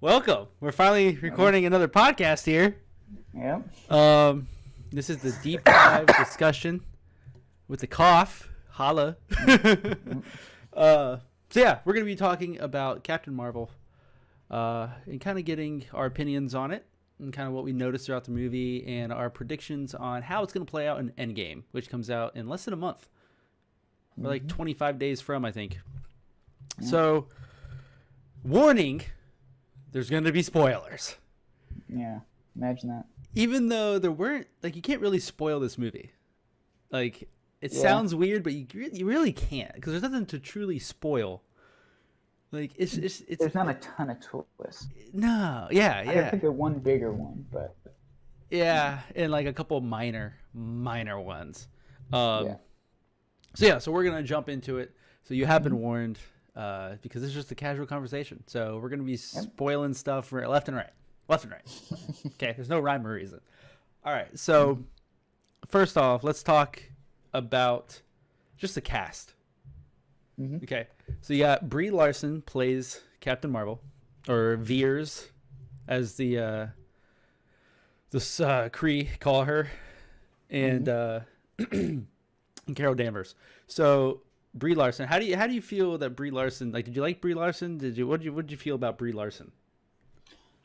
Welcome. We're finally recording another podcast here. Yep. This is the deep dive discussion with the cough. Holla. So yeah, we're gonna be talking about Captain Marvel, and kind of getting our opinions on it, and kind of what we noticed throughout the movie, and our predictions on how it's gonna play out in Endgame, which comes out in less than a month, or like 25 days from, I think. So, warning. There's going to be spoilers. Yeah, imagine that. Even though there weren't, like, you can't really spoil this movie. Like, it sounds weird, but you really can't, because there's nothing to truly spoil. Like, it's There's not a ton of twists. No, yeah. I can think of one bigger one, but yeah, and like a couple minor ones. yeah. So we're gonna jump into it. So you have been warned. Because it's just a casual conversation. So we're going to be spoiling stuff left and right. Okay, there's no rhyme or reason. All right, so first off, let's talk about just the cast. Okay, so you got Brie Larson plays Captain Marvel, or Veers, as the Kree call her, and and Carol Danvers. So Brie Larson. How do you feel that Brie Larson? Like, did you like Brie Larson? What did you feel about Brie Larson?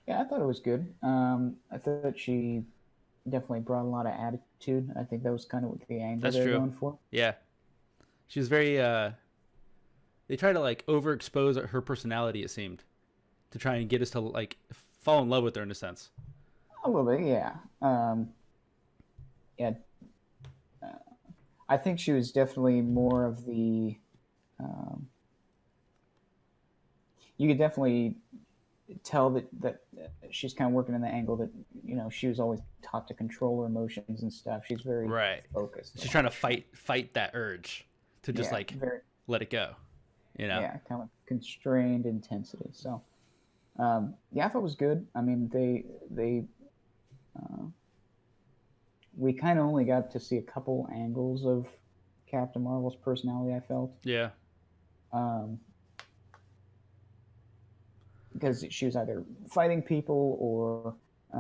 Yeah, I thought it was good. I thought she definitely brought a lot of attitude. I think that was kind of what the angle they're going for. Yeah, she was very. They try to like overexpose her personality. It seemed to try and get us to like fall in love with her in a sense. A little bit, yeah. Yeah. I think she was definitely more of the. You could definitely tell that she's kind of working in the angle that she was always taught to control her emotions and stuff. She's very focused. She's trying to fight that urge to just let it go. Yeah, kind of constrained intensity. So, I thought it was good. I mean, we kind of only got to see a couple angles of Captain Marvel's personality, I felt. Yeah. Because she was either fighting people or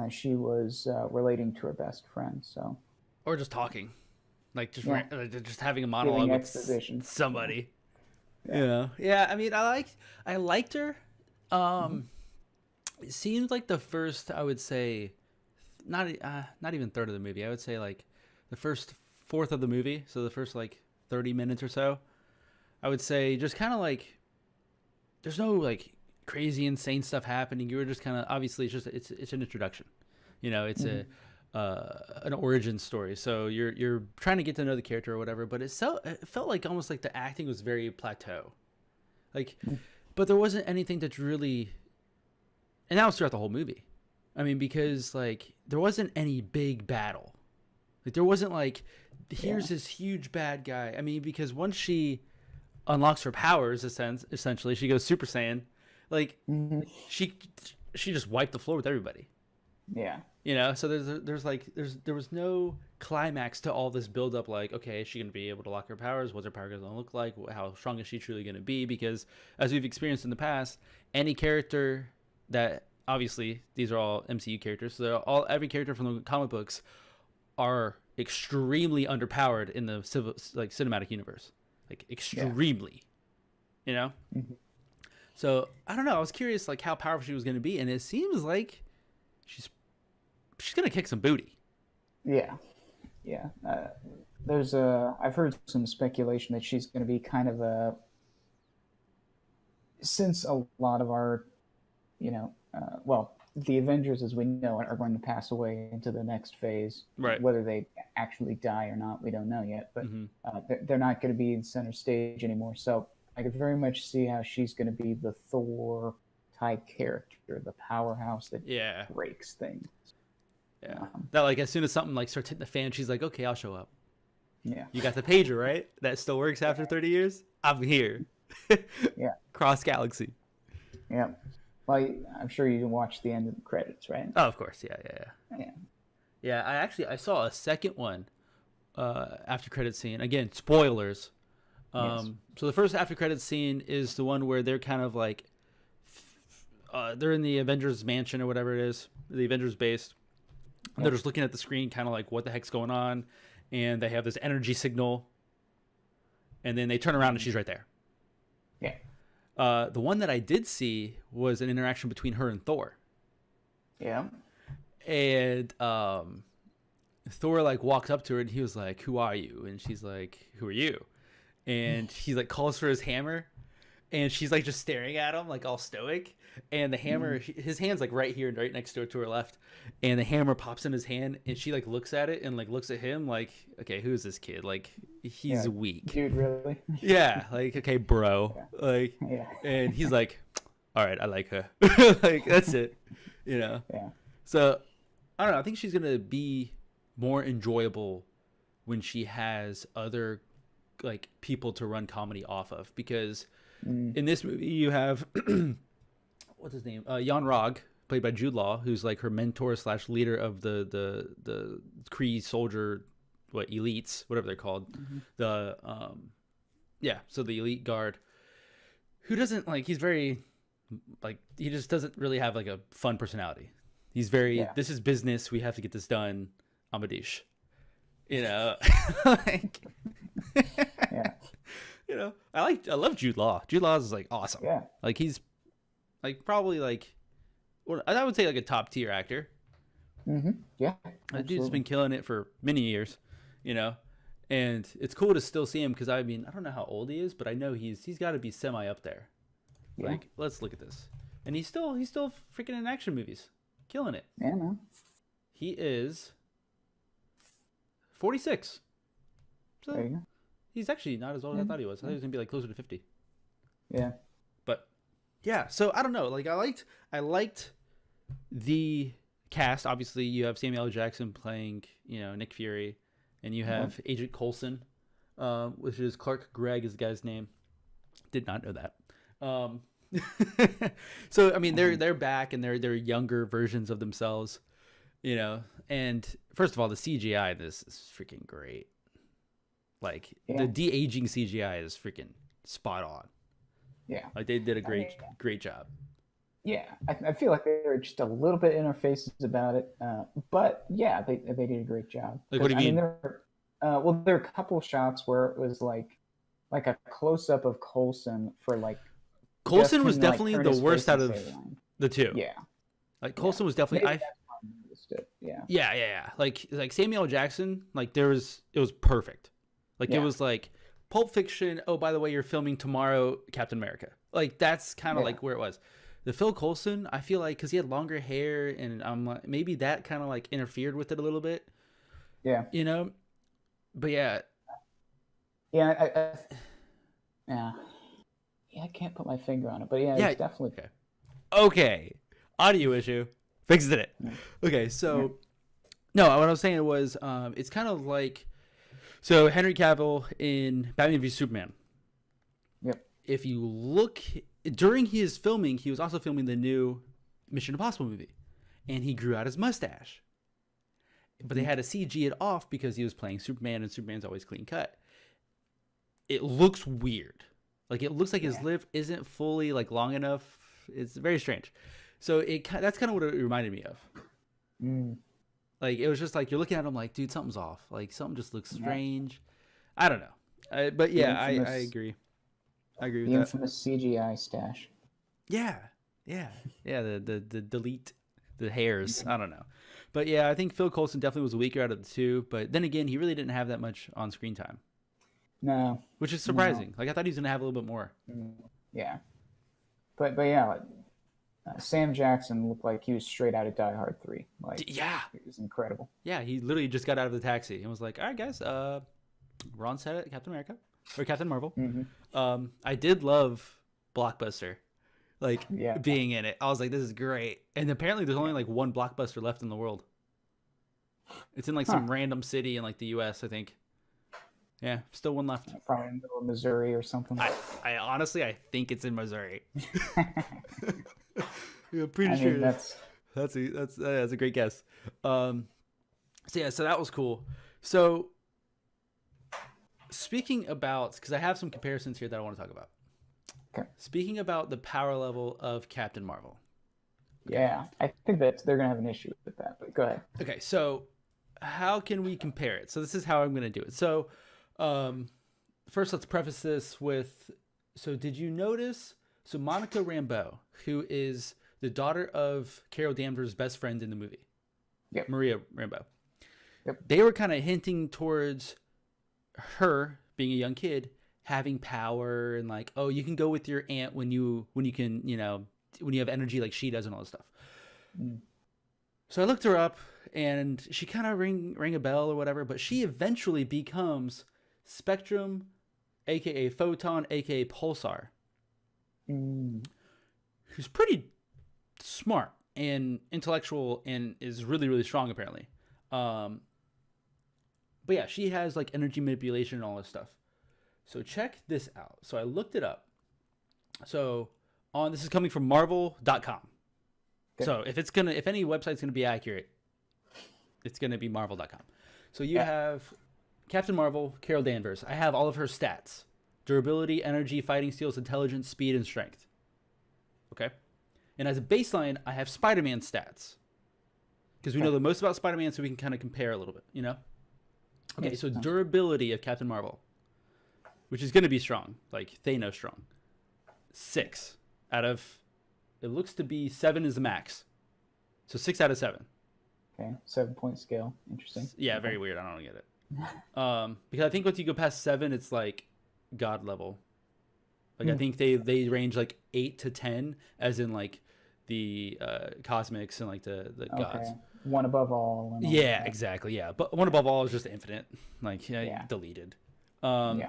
she was relating to her best friend. So. Or just talking, like just having a monologue with somebody. Yeah. Yeah. I mean, I liked her. It seems like the first, I would say, not even third of the movie. I would say like the first fourth of the movie. So the first like 30 minutes or so, I would say just kind of like there's no like crazy insane stuff happening. You were just kind of, obviously it's an introduction. It's an origin story. So you're trying to get to know the character or whatever. But it felt like almost like the acting was very plateau. Like, but there wasn't anything that's really, and that was throughout the whole movie. I mean, because like there wasn't any big battle. Like there wasn't like here's this huge bad guy. I mean, because once she unlocks her powers, essentially she goes Super Saiyan. Like she just wiped the floor with everybody. Yeah. So there was no climax to all this build up. Like, okay, is she gonna be able to lock her powers? What's her power gonna look like? How strong is she truly gonna be? Because as we've experienced in the past, any character that, obviously these are all MCU characters, so every character from the comic books are extremely underpowered in the cinematic universe, like extremely. So I don't know. I was curious like how powerful she was going to be, and it seems like she's going to kick some booty. Yeah. I've heard some speculation that she's going to be kind of since a lot of our, the Avengers, as we know, are going to pass away into the next phase. Right. Whether they actually die or not, we don't know yet. But they're not going to be in center stage anymore. So I could very much see how she's going to be the Thor type character, the powerhouse that breaks things. Yeah. That like as soon as something like starts hitting the fan, she's like, okay, I'll show up. Yeah. You got the pager, right? That still works after 30 years? I'm here. Yeah. Cross galaxy. Yeah. Well, I'm sure you watched the end of the credits, right? Oh, of course. Yeah. Yeah, I saw a second one after credit scene. Again, spoilers. Yes. So the first after credit scene is the one where they're kind of like they're in the Avengers mansion or whatever it is, the Avengers base. And they're just looking at the screen, kind of like, what the heck's going on? And they have this energy signal. And then they turn around and she's right there. Yeah. The one that I did see was an interaction between her and Thor. Yeah. And Thor like walks up to her and he was like, "Who are you?" And she's like, "Who are you?" And he like calls for his hammer. And she's like just staring at him, like all stoic. And the hammer, his hand's like right here, right next to her left. And the hammer pops in his hand, and she like looks at it and like looks at him, like, okay, who is this kid? Like, he's weak, dude. Really? Yeah, like, okay, bro. Yeah. Like, yeah. And he's like, all right, I like her. Like, that's it, you know. Yeah. So I don't know. I think she's gonna be more enjoyable when she has other like people to run comedy off of, because in this movie you have what's his name, Jan Rog, played by Jude Law, who's like her mentor / leader of the Kree soldier, what, elites, whatever they're called, the so the elite guard, who doesn't like, he's very like, he just doesn't really have like a fun personality. He's very this is business, we have to get this done, I'm a douche, you know. Like, yeah. You know, I love Jude Law. Jude Law is like awesome. Yeah. Like, he's like probably like, I would say like a top tier actor. Yeah. That dude's been killing it for many years, you know, and it's cool to still see him, because I mean, I don't know how old he is, but I know he's got to be semi up there. Yeah. Like, let's look at this, and he's still freaking in action movies, killing it. Yeah, man. He is 46. So There you go. he's actually not as old as I thought he was. I thought he was gonna be like closer to 50. Yeah. But yeah, so I don't know. Like, I liked the cast. Obviously, you have Samuel L. Jackson playing, you know, Nick Fury, and you have Agent Coulson, which is Clark Gregg is the guy's name. Did not know that. So I mean, they're back, and they're younger versions of themselves, you know. And first of all, the CGI in this is freaking great. Like, the de-aging CGI is freaking spot on. Yeah. Like, they did a great job. Yeah, I feel like they were just a little bit in our faces about it, but yeah, they did a great job. Like, what do you mean? There are a couple shots where it was like a close up of Coulson for like. Coulson was definitely the worst out of the two. Yeah, like Coulson was definitely. Yeah. Like Samuel L. Jackson, like it was perfect. Like, it was like Pulp Fiction. Oh, by the way, you're filming tomorrow, Captain America. Like, that's kind of like where it was. The Phil Coulson, I feel like, because he had longer hair, and maybe that kind of like interfered with it a little bit. Yeah. You know, but yeah. Yeah, I can't put my finger on it, but it's definitely okay. Audio issue, fixed it. Okay, so no, what I was saying was, it's kind of like, so Henry Cavill in Batman v Superman. Yep. If you look during his filming, he was also filming the new Mission Impossible movie, and he grew out his mustache. But they had to CG it off because he was playing Superman, and Superman's always clean cut. It looks weird. Like, it looks like his lip isn't fully like long enough. It's very strange. So that's kind of what it reminded me of. Like, it was just like, you're looking at him like, dude, something's off. Like, something just looks strange. I don't know. But yeah, I agree. I agree with that. The infamous CGI stash. Yeah. The delete the hairs. I don't know. But yeah, I think Phil Coulson definitely was weaker out of the two. But then again, he really didn't have that much on screen time. No. Which is surprising. Like, I thought he was gonna have a little bit more. Yeah. But yeah, Sam Jackson looked like he was straight out of Die Hard 3. Like, it was incredible. Yeah, he literally just got out of the taxi and was like, "All right, guys, we're on set at Captain America or Captain Marvel." I did love Blockbuster, like, being in it. I was like, "This is great." And apparently, there's only like one Blockbuster left in the world. It's in like some random city in like the U.S., I think. Yeah, still one left. Probably in the middle of Missouri or something. I honestly, I think it's in Missouri. I'm pretty sure that's a great guess. So that was cool. So speaking about, because I have some comparisons here that I want to talk about. Okay. Speaking about the power level of Captain Marvel. Yeah, I think that they're gonna have an issue with that. But go ahead. Okay, so how can we compare it? So this is how I'm going to do it. So um, first, let's preface this with. So did you notice? So Monica Rambeau, who is the daughter of Carol Danvers' best friend in the movie, Yep. Maria Rambeau. Yep. They were kind of hinting towards her being a young kid having power and like, oh, you can go with your aunt when you can, when you have energy like she does and all this stuff. Mm. So I looked her up and she kind of rang a bell or whatever, but she eventually becomes Spectrum, aka Photon, aka Pulsar, who's pretty smart and intellectual and is really, really strong apparently. But yeah, she has like energy manipulation and all this stuff. So check this out. So I looked it up. So this is coming from Marvel.com. Okay. So if any website's gonna be accurate, it's gonna be Marvel.com. So you have Captain Marvel, Carol Danvers. I have all of her stats: durability, energy, fighting skills, intelligence, speed, and strength. Okay. And as a baseline, I have Spider-Man stats because we know the most about Spider-Man, so we can kind of compare a little bit. Okay. So durability of Captain Marvel, which is going to be strong, like Thanos strong. 6 out of, it looks to be 7 is the max. So 6 out of 7. Okay, 7-point scale. Interesting. Yeah, okay. Very weird. I don't get it. Because I think once you go past 7, it's like God level. Like I think they range like 8 to 10, as in like the cosmics and like the gods. One above all. And all yeah, exactly. Yeah, but one above all is just infinite. Like deleted. So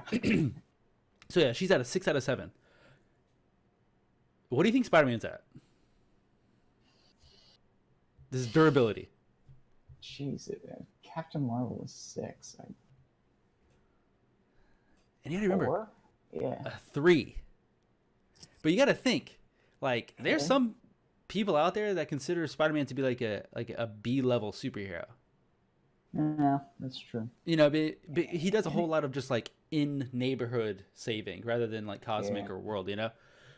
yeah, she's at a 6 out of 7. What do you think Spider-Man's at? This is durability. Jeez, Captain Marvel is 6. And you gotta remember, 4? Yeah, a 3. But you gotta think, like, there's some people out there that consider Spider-Man to be like a B-level superhero. Yeah, that's true. But he does a whole lot of just like in neighborhood saving rather than like cosmic or world.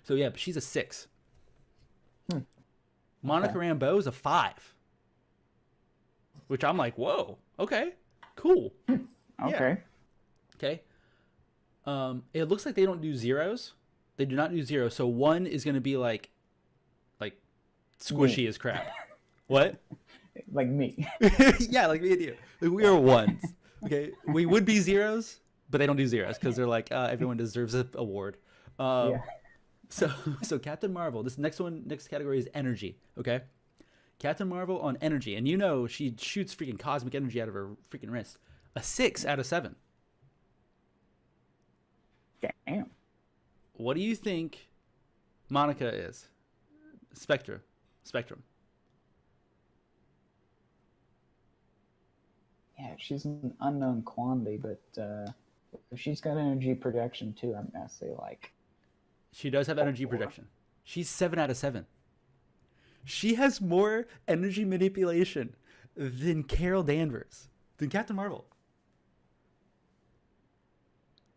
So yeah, but she's a 6. Monica Rambeau is a 5, which I'm like, whoa, okay, cool. Okay. Okay. It looks like they don't do zeros. They do not do zeros. So 1 is going to be like squishy as crap. What? Like me. Yeah, like me and you. Like we are 1s. Okay. We would be zeros, but they don't do zeros because they're like, everyone deserves an award. So Captain Marvel, this next category is energy. Okay. Captain Marvel on energy. And she shoots freaking cosmic energy out of her freaking wrist. A 6 out of 7. Damn. What do you think Monica is? Spectrum. Yeah, she's an unknown quantity, but if she's got energy projection too, I'm gonna say like. She does have energy projection. She's 7 out of 7. She has more energy manipulation than Carol Danvers, than Captain Marvel.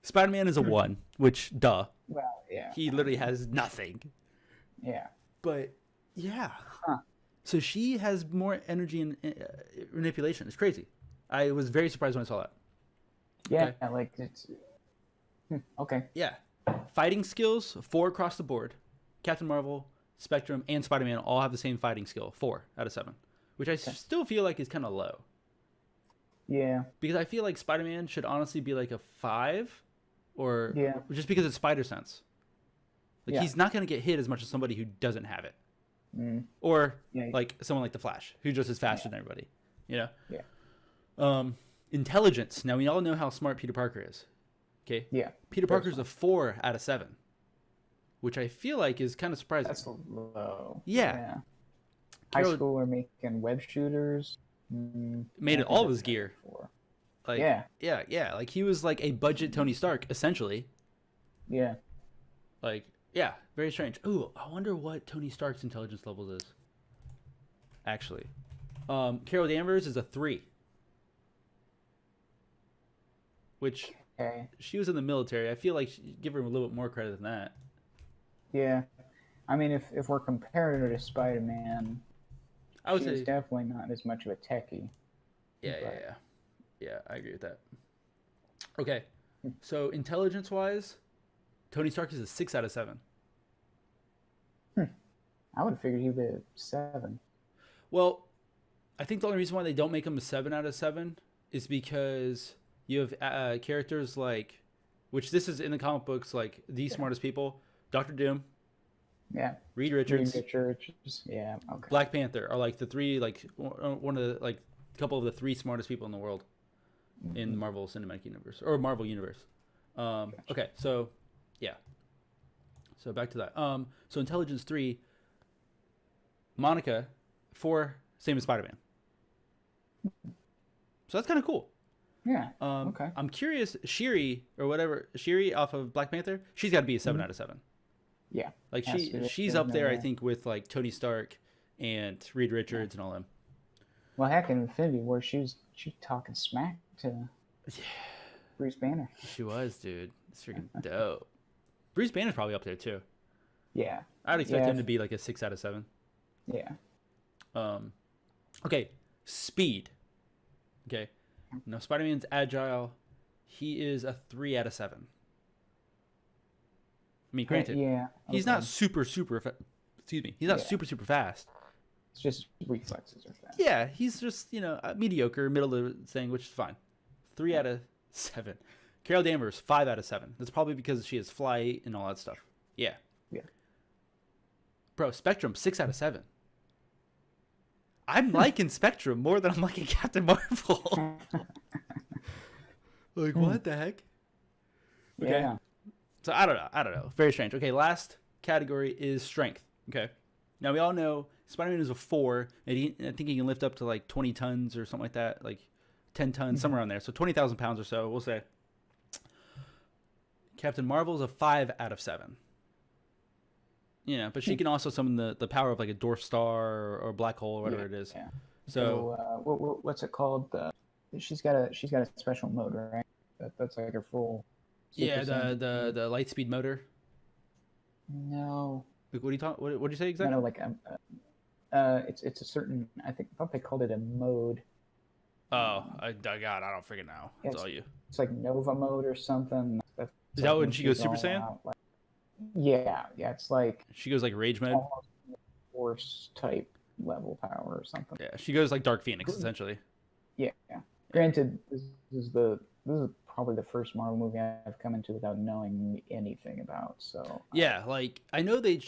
Spider-Man is a 1, which, duh. Well, yeah. He literally has nothing. Yeah. But, yeah. Huh. So she has more energy and manipulation. It's crazy. I was very surprised when I saw that. Yeah, like it's... Okay. Yeah. Fighting skills, 4 across the board. Captain Marvel, Spectrum, and Spider-Man all have the same fighting skill, 4 out of 7. Which I still feel like is kind of low. Yeah. Because I feel like Spider-Man should honestly be like a 5, or just because it's Spider Sense. Like he's not going to get hit as much as somebody who doesn't have it, or like someone like the Flash, who just is faster than everybody. Intelligence. Now we all know how smart Peter Parker is. Okay. Yeah. Peter Parker's a 4 out of 7, which I feel like is kind of surprising. That's low. Yeah. High school are making web shooters. Made it all of his gear. Like, yeah. Like he was like a budget Tony Stark, essentially. Yeah. Like, yeah, very strange. Ooh, I wonder what Tony Stark's intelligence levels is. Actually, Carol Danvers is a 3, which she was in the military. I feel like give her a little bit more credit than that. Yeah, I mean, if we're comparing her to Spider-Man, I would she's say, definitely not as much of a techie. yeah, yeah, But yeah, yeah. I agree with that. Okay, so intelligence wise, Tony Stark is a 6 out of 7. I would have figured he'd be a 7. Well, I think the only reason why they don't make him a 7 out of 7 is because you have characters like, which this is in the comic books, like the smartest people, Doctor Doom, Yeah. Reed Reed Richards, Richards. Yeah. Okay. Black Panther are like the three, like one of the like a couple of the three smartest people in the world in the Marvel Cinematic Universe or Marvel Universe. Gotcha. Okay, so yeah, so back to that. So Intelligence 3, Monica, 4, same as Spider-Man. So that's kind of cool. Yeah. Okay. I'm curious, Shiri or whatever, Shiri off of Black Panther, she's got to be a 7 out of 7. Yeah. Like Has to be. she's There's up no there, I way. think, with like Tony Stark and Reed Richards and all them. Well, heck, in Infinity War, she was talking smack to Bruce Banner. She was, dude. It's freaking dope. Bruce Banner's probably up there too. Yeah. I'd expect Yeah. him to be like a 6 out of 7. Yeah. Okay, speed. Okay, now Spider-Man's agile. He is a 3 out of 7. I mean, granted, Yeah. he's okay. not super excuse me. He's not Yeah. super fast. It's just reflexes are fast. Yeah, he's just mediocre, middle of the thing, which is fine. 3 out of 7. Carol Danvers, 5 out of 7. That's probably because she has flight and all that stuff. Yeah. Yeah. Bro, Spectrum, 6 out of 7. I'm liking Spectrum more than I'm liking Captain Marvel. Like, what the heck? Okay. Yeah. So I don't know. Very strange. Okay, last category is strength. Okay. Now we all know Spider-Man is a 4, and I think he can lift up to like 20 tons or something like that, like 10 tons, somewhere around there. So 20,000 pounds or so, we'll say. Captain Marvel is a 5 out of 7. But she can also summon the power of like a dwarf star or black hole or whatever it is. Yeah. So what's it called? She's got a special mode, right? That's like her full. yeah, super the light speed motor. No. Like, what do you talk? What did you say No, exactly? no, like it's a certain. I thought they called it a mode. Oh, God, I don't freaking know. That's It's- all you. It's like Nova mode or something. Is that when she goes she's Super all Saiyan? out, like- yeah, it's like She goes like rage mode. almost force type level power or something. Yeah, she goes like Dark Phoenix essentially. Yeah. Granted, this is probably the first Marvel movie I've come into without knowing anything about. So Yeah, like I know they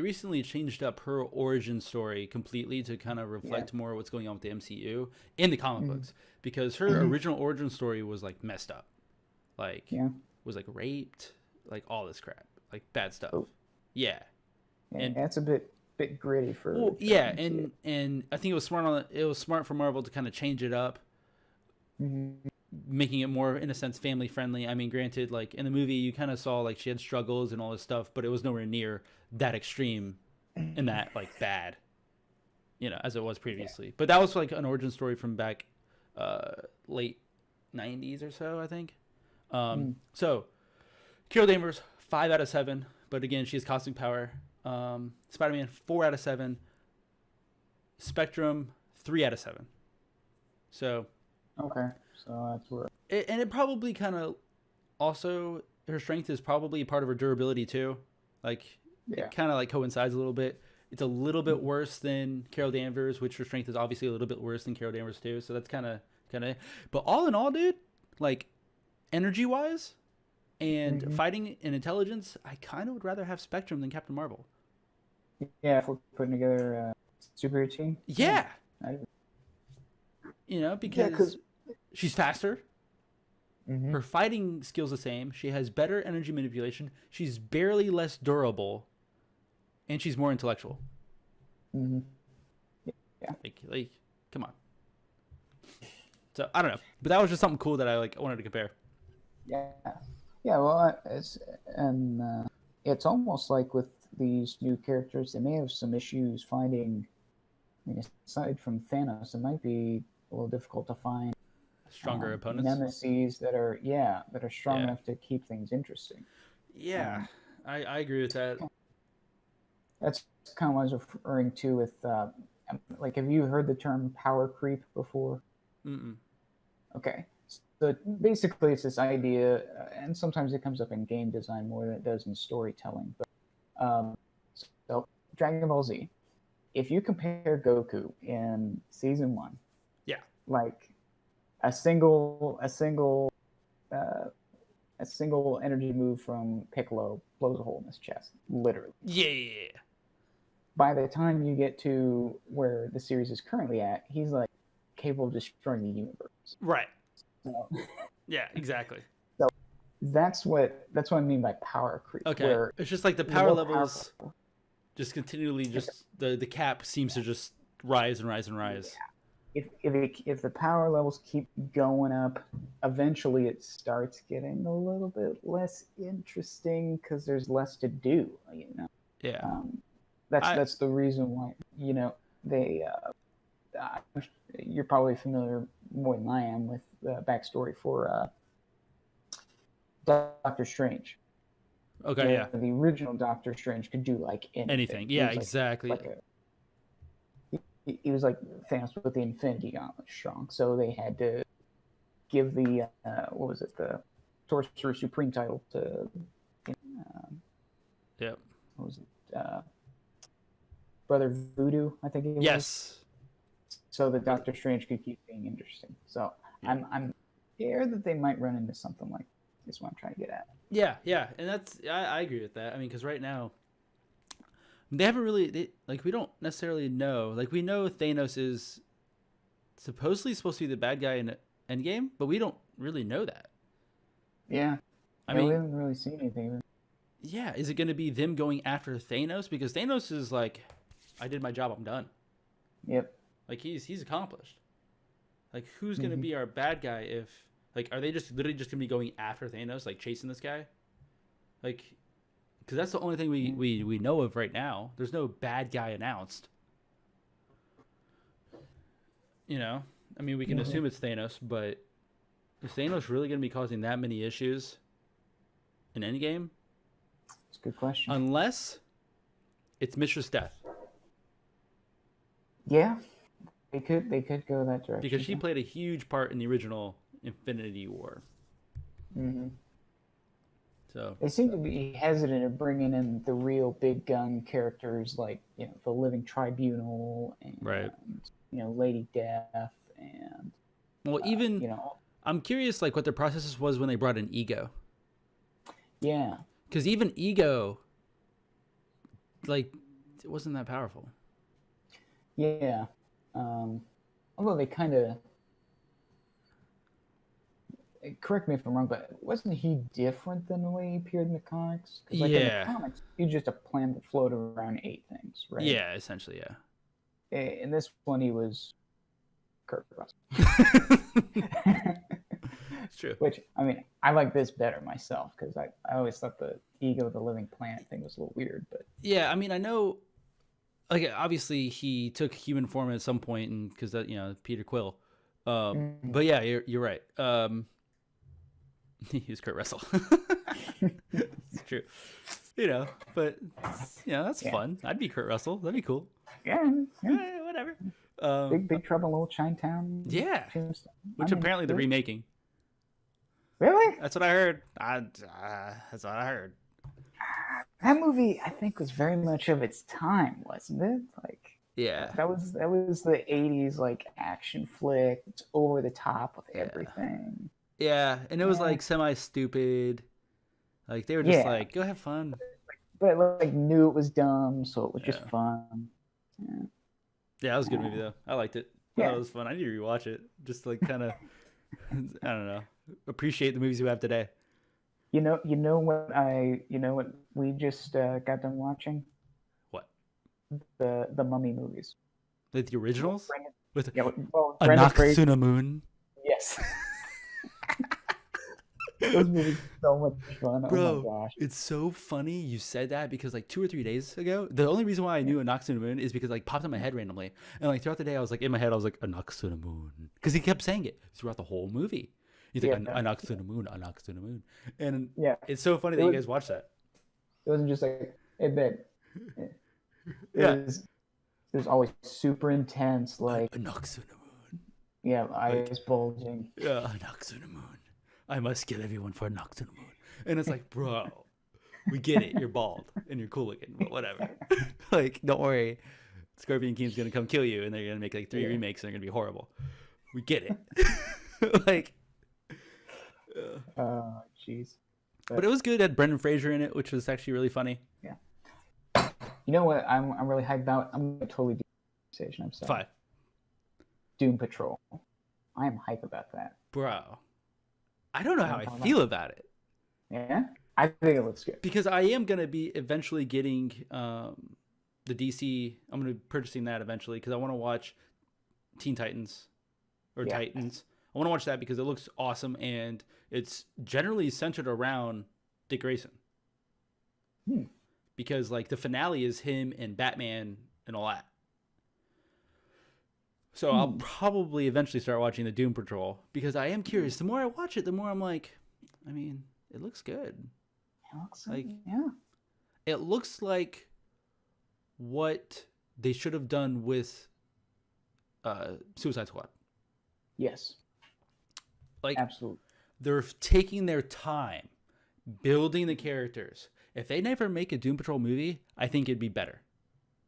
recently changed up her origin story completely to kind of reflect more what's going on with the MCU in the comic books, because her original origin story was like messed up, like was like raped, like all this crap, like bad stuff. Oh. Yeah. And- that's a bit gritty for. Well, for yeah, MCU. and I think it was smart for Marvel to kind of change it up, Mhm. making it more, in a sense, family friendly. I mean, granted, like in the movie, you kind of saw like she had struggles and all this stuff, but it was nowhere near that extreme and that like bad, as it was previously. But that was like an origin story from back late 90s or so, I think. So Carol Danvers, 5 out of 7, but again, she has cosmic power. Spider-Man, 4 out of 7. Spectrum, 3 out of 7. So. Okay, so that's where. And it probably kind of also, her strength is probably part of her durability too. Like it kind of like coincides a little bit. It's a little bit worse than Carol Danvers, which her strength is obviously a little bit worse than Carol Danvers too. So that's kind of. But all in all, dude, like energy wise and fighting and intelligence, I kind of would rather have Spectrum than Captain Marvel. Yeah, if we're putting together a superhero team. Yeah. I- Because she's faster. Mhm. Her fighting skills the same. She has better energy manipulation. She's barely less durable, and she's more intellectual. Mhm. Like, come on. So I don't know, but that was just something cool that I wanted to compare. Yeah. Yeah. Well, it's almost like with these new characters, they may have some issues finding. I mean, aside from Thanos, it might be a little difficult to find Stronger opponents. nemesis that are strong enough to keep things interesting. Yeah, I agree with that. That's kind of what I was referring to with like, have you heard the term power creep before? Mm-mm. Okay. So basically, it's this idea, and sometimes it comes up in game design more than it does in storytelling. But so, Dragon Ball Z, if you compare Goku in season one, Yeah. like a uh, single energy move from Piccolo blows a hole in his chest, literally. Yeah. By the time you get to where the series is currently at, he's like capable of destroying the universe. Right. So, Yeah, exactly. so that's what I mean by power creep. Okay. Where It's just like the the power more levels powerful, just continually just the cap seems to just rise and rise and rise. if the power levels keep going up, eventually it starts getting a little bit less interesting because there's less to do. You know, Yeah. um, I that's the reason why, you know, they. You're probably familiar more than I am with the backstory for Doctor Strange. okay, yeah. The original Doctor Strange could do like anything. Anything. He Yeah, was exactly. like he was like Thanos with the Infinity Gauntlet strong. So they had to give the what was it, the Sorcerer Supreme title to Yep. what was it, Brother Voodoo, I think it was. Yes. So that Doctor Strange could keep being interesting. So Yeah. I'm scared that they might run into something like this. What I'm trying to get at. Yeah, yeah, and that's I agree with that. I mean, because right now they haven't really like we don't necessarily know. Like we know Thanos is supposed to be the bad guy in Endgame, but we don't really know that. Yeah, I we mean, haven't really seen anything. yeah, is it going to be them going after Thanos because Thanos is like, I did my job, I'm done. Yep. Like he's accomplished. Like who's going to be our bad guy if like are they just literally just going to be going after Thanos like chasing this guy? Like because that's the only thing we know of right now. There's no bad guy announced. You know, I mean, we can assume it's Thanos, but is Thanos really going to be causing that many issues in Endgame? It's a good question. Unless it's Mistress Death. Yeah, they could go that direction because she played a huge part in the original Infinity War. Mm-hmm. So they seem to be hesitant of bringing in the real big gun characters like, you know, the Living Tribunal and right. you know, Lady Death and well even you know, I'm curious like what their process was when they brought in Ego. Yeah, because even Ego like it wasn't that powerful. Yeah, although they kind of, correct me if I'm wrong, but wasn't he different than the way he appeared in the comics? Because like in the comics, he's just a plant that floated around and ate things, right? Yeah, essentially, yeah. In this one, he was Kurt Russell. It's true. Which, I mean, I like this better myself because I always thought the Ego, the living planet thing was a little weird. But yeah, I mean, I know, like obviously he took human form at some point, and because that, you know, Peter Quill. But yeah, you're right. He was Kurt Russell. It's true. You know, but you know, that's fun. I'd be Kurt Russell. That'd be cool. Yeah. Whatever. Big Trouble in Little Chinatown. Yeah. Which apparently they're remaking. Really? That's what I heard. That's what I heard. That movie, I think, was very much of its time, wasn't it? Like, yeah, that was the '80s like action flick. It's over the top with everything. Yeah, and it was like semi stupid. Like they were just like, go have fun. But like knew it was dumb, so it was just fun. Yeah, that was a good movie though. I liked it. Yeah, it was fun. I need to rewatch it just to like kind of, I don't know, appreciate the movies we have today. You know what we just got done watching? What? The Mummy movies. Like the originals? With Anck-su-namun. Yes. Those movies are so much fun. Bro, oh my gosh. It's so funny you said that because like 2 or 3 days ago, the only reason why I knew Anck-su-namun is because like popped in my head randomly. And like throughout the day I was like in my head I was like Anck-su-namun because he kept saying it throughout the whole movie. He's like Anck-su-namun, Anck-su-namun. And it's so funny that you guys watched that. It wasn't just like, hey babe, Yeah. It was always super intense, like A knocks on the moon. yeah, Like, eyes bulging. yeah, a knocks on the moon. I must kill everyone for a knocks on the moon. And it's like, bro, we get it. You're bald and you're cool looking, but whatever. Like, don't worry. Scorpion King's gonna come kill you, and they're gonna make like 3 remakes, and they're gonna be horrible. We get it. Like, Oh, jeez. but it was good. It had Brendan Fraser in it, which was actually really funny. Yeah. You know what? I'm really hyped about. I'm gonna totally do conversation. I'm sorry. 5. Doom Patrol. I am hype about that. Bro, I don't know how I feel about it. Yeah, I think it looks good. Because I am gonna be eventually getting the DC. I'm gonna be purchasing that eventually because I want to watch Teen Titans or Titans. I want to watch that because it looks awesome and it's generally centered around Dick Grayson. Because like the finale is him and Batman and all that. So I'll probably eventually start watching the Doom Patrol because I am curious. The more I watch it, the more I'm like, I mean, it looks good. It looks Like, yeah. It looks like what they should have done with Suicide Squad. Yes. Like, Absolutely. they're taking their time building the characters. If they never make a Doom Patrol movie, I think it'd be better.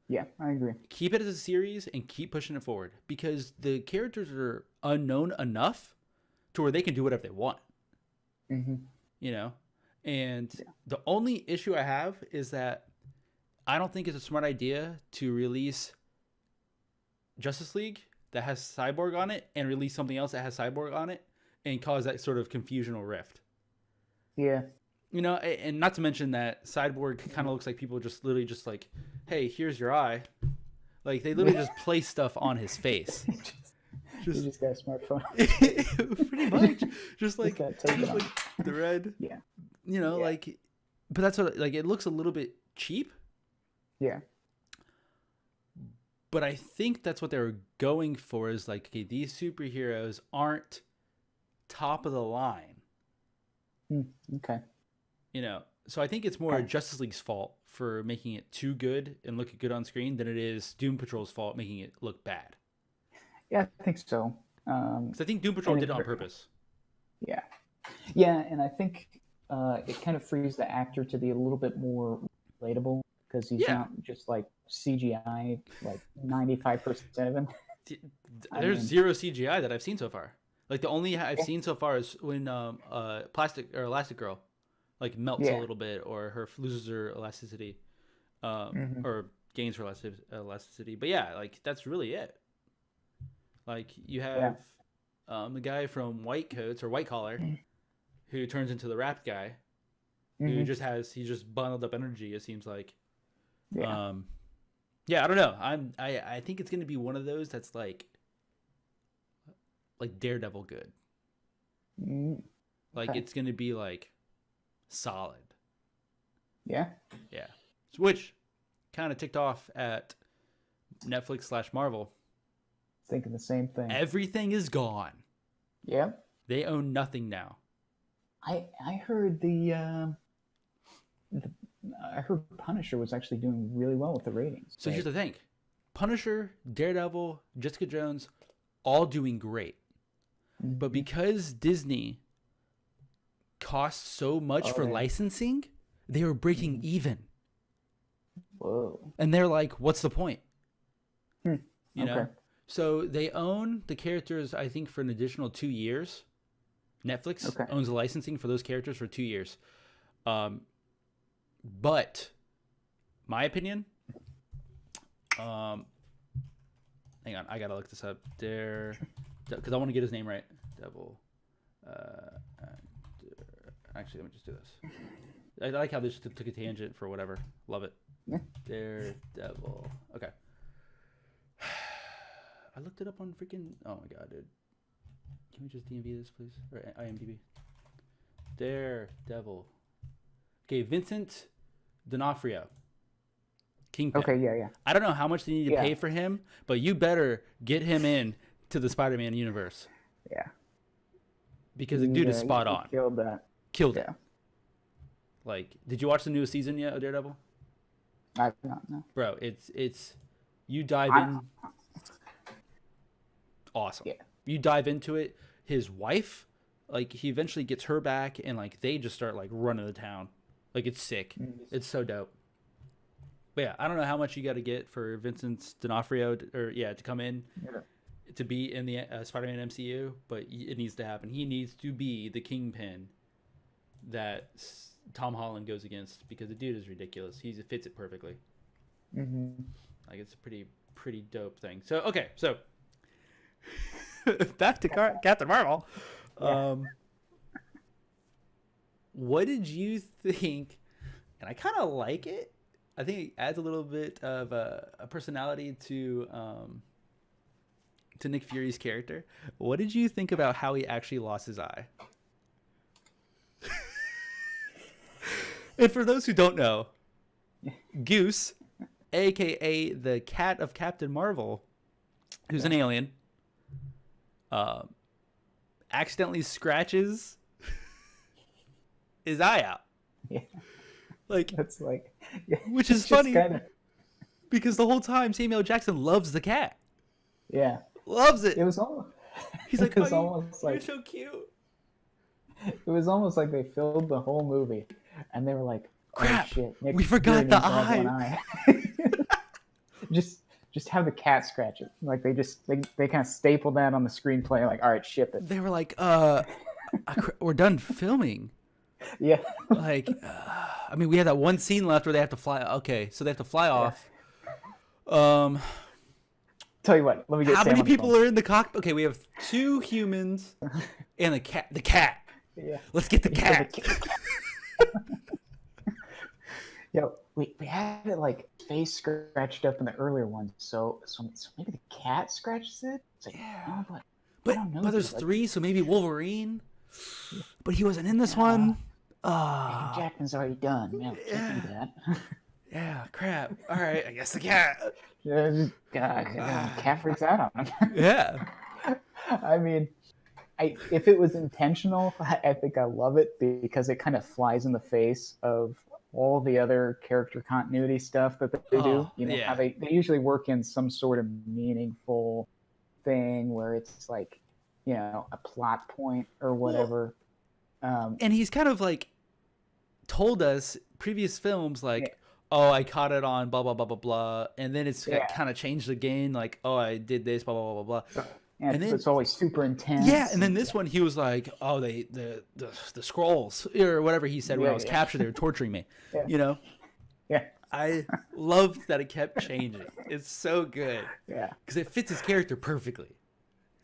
Yeah, I agree. Keep it as a series and keep pushing it forward because the characters are unknown enough to where they can do whatever they want. Mm-hmm. You know? And the only issue I have is that I don't think it's a smart idea to release Justice League that has Cyborg on it and release something else that has Cyborg on it and cause that sort of confusion or rift. Yeah. You know, and not to mention that Cyborg kind of looks like people just literally just like, hey, here's your eye. Like, they literally just place stuff on his face. You just got a smartphone. Pretty much. Just like the red. Yeah. You know, like, but that's what, like, it looks a little bit cheap. Yeah. But I think that's what they were going for is like, okay, these superheroes aren't top of the line. Okay. You know, so I think it's more Justice League's fault for making it too good and look good on screen than it is Doom Patrol's fault making it look bad. Yeah, I think so. Because I think Doom Patrol did it on purpose. Yeah. Yeah, and I think it kind of frees the actor to be a little bit more relatable because he's not just like CGI, like 95% of him. There's zero CGI that I've seen so far. Like the only I've seen so far is when Plastic or Elastic Girl like melts a little bit or her loses her elasticity or gains her elasticity. But yeah, like that's really it. Like you have the guy from White Coats or White Collar who turns into the Wrapped guy who just just bundled up energy, it seems like. I don't know. I think it's gonna be one of those that's like Daredevil good. Like it's gonna be like solid. Yeah. Which kind of ticked off at Netflix/Marvel. Thinking the same thing. Everything is gone. Yep. They own nothing now. I heard I heard Punisher was actually doing really well with the ratings. So here's the thing. Punisher, Daredevil, Jessica Jones, all doing great. But because Disney costs so much for licensing, they were breaking even. Whoa. And they're like, what's the point? You know? So they own the characters, I think, for an additional 2 years. Netflix owns the licensing for those characters for 2 years. But my opinion, hang on, I gotta look this up. Because I want to get his name right. Devil. Actually, let me just do this. I like how this took a tangent for whatever. Love it. Yeah. Daredevil. Okay. I looked it up on freaking. Oh my god, dude. Can we just DMV this, please? Or IMDb? Daredevil. Okay, Vincent D'Onofrio. Kingpin. Okay, yeah. I don't know how much they need to pay for him, but you better get him in to the Spider-Man universe. Yeah. Because the dude is spot on. Killed that. Killed it. Like, did you watch the newest season yet of Daredevil? I don't know. Bro, it's you dive I, in, awesome. yeah. You dive into it. His wife, like he eventually gets her back, and like they just start like running the town. Like it's sick. It's so dope. But yeah, I don't know how much you got to get for Vincent D'Onofrio to come in to be in the Spider-Man MCU, but it needs to happen. He needs to be the kingpin that Tom Holland goes against because the dude is ridiculous. He fits it perfectly. Like it's a pretty dope thing. So okay, so back to Captain Marvel. Yeah. What did you think? And I kind of like it. I think it adds a little bit of a personality to Nick Fury's character. What did you think about how he actually lost his eye? And for those who don't know, Goose, aka the cat of Captain Marvel, who's an alien, accidentally scratches his eye out. Yeah. Like That's like, which is funny because the whole time Samuel Jackson loves the cat. Yeah. Loves it. It was almost. He's like, it was oh, almost you're like so cute. It was almost like they filled the whole movie, and they were like, oh, Crap, shit, Nick we forgot Fury the needs to have one eye. just have the cat scratch it. Like they kind of stapled that on the screenplay. Like, all right, ship it. They were like, we're done filming. Yeah. Like, I mean, we had that one scene left where they have to fly. Okay, so they have to fly off. Tell you what, let me get. How Sam many on the people phone. are in the cockpit? Okay, we have 2 humans and the cat. The cat. Yeah. Let's get the cat. Yo, we had it like face scratched up in the earlier ones, so maybe the cat scratches it. It's like, Yeah. no, But I don't know, there's dude, 3, so maybe Wolverine. But he wasn't in this one. Andrew Jackman's already done. Man, we can't do that. Yeah, crap. All right, I guess the cat. God, cat freaks out on him. Yeah. I mean, if it was intentional, I think I love it because it kind of flies in the face of all the other character continuity stuff that they do. You know, yeah. how they usually work in some sort of meaningful thing where it's like, you know, a plot point or whatever. And he's kind of like told us previous films like, oh, I caught it on blah, blah, blah, blah, blah. And then it's kind of changed again. Like, oh, I did this, blah, blah, blah, blah, blah. And then, it's always super intense. Yeah, and then this one, he was like, oh, the scrolls, or whatever he said when I was captured, they were torturing me. Yeah. You know? Yeah. I loved that it kept changing. It's so good. Yeah. Because it fits his character perfectly.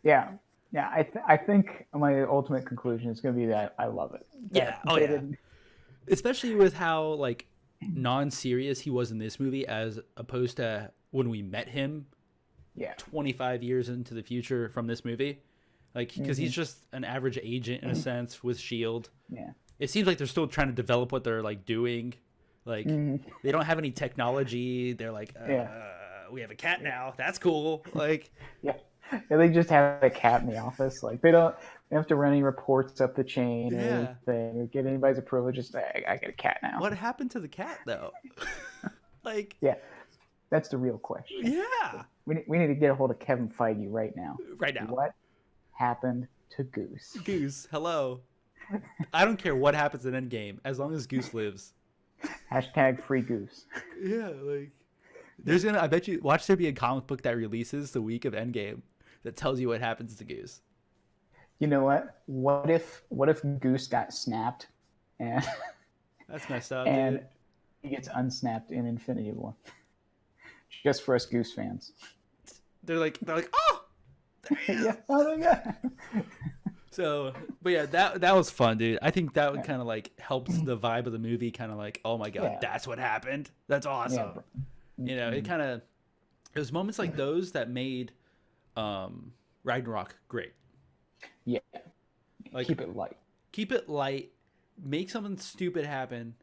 Yeah. Yeah, I think my ultimate conclusion is going to be that I love it. Yeah. Oh, yeah. Especially with how, like, non-serious he was in this movie as opposed to when we met him 25 years into the future from this movie. Like, because he's just an average agent in a sense with S.H.I.E.L.D. Yeah. It seems like they're still trying to develop what they're, like, doing. Like, they don't have any technology. They're like, we have a cat now. That's cool. Like... Yeah, they just have a cat in the office. Like, they don't have to run any reports up the chain or anything, or get anybody's approval. Just, I got a cat now. What happened to the cat, though? Like... Yeah, that's the real question. Yeah. We need to get a hold of Kevin Feige right now. Right now. What happened to Goose? Goose, hello. I don't care what happens in Endgame, as long as Goose lives. Hashtag free Goose. Yeah, like... I bet you, watch there be a comic book that releases the week of Endgame that tells you what happens to Goose. You know what? What if Goose got snapped and that's messed up, and dude. He gets unsnapped in Infinity War? Just for us Goose fans. They're like, oh! There he is. Yeah. Oh my god. So, but yeah, that was fun, dude. I think that would kind of like helps the vibe of the movie, kind of like, oh my god, that's what happened. That's awesome. Yeah. You know, it was moments like those that made Ragnarok great. Yeah. Like, keep it light. Keep it light. Make something stupid happen.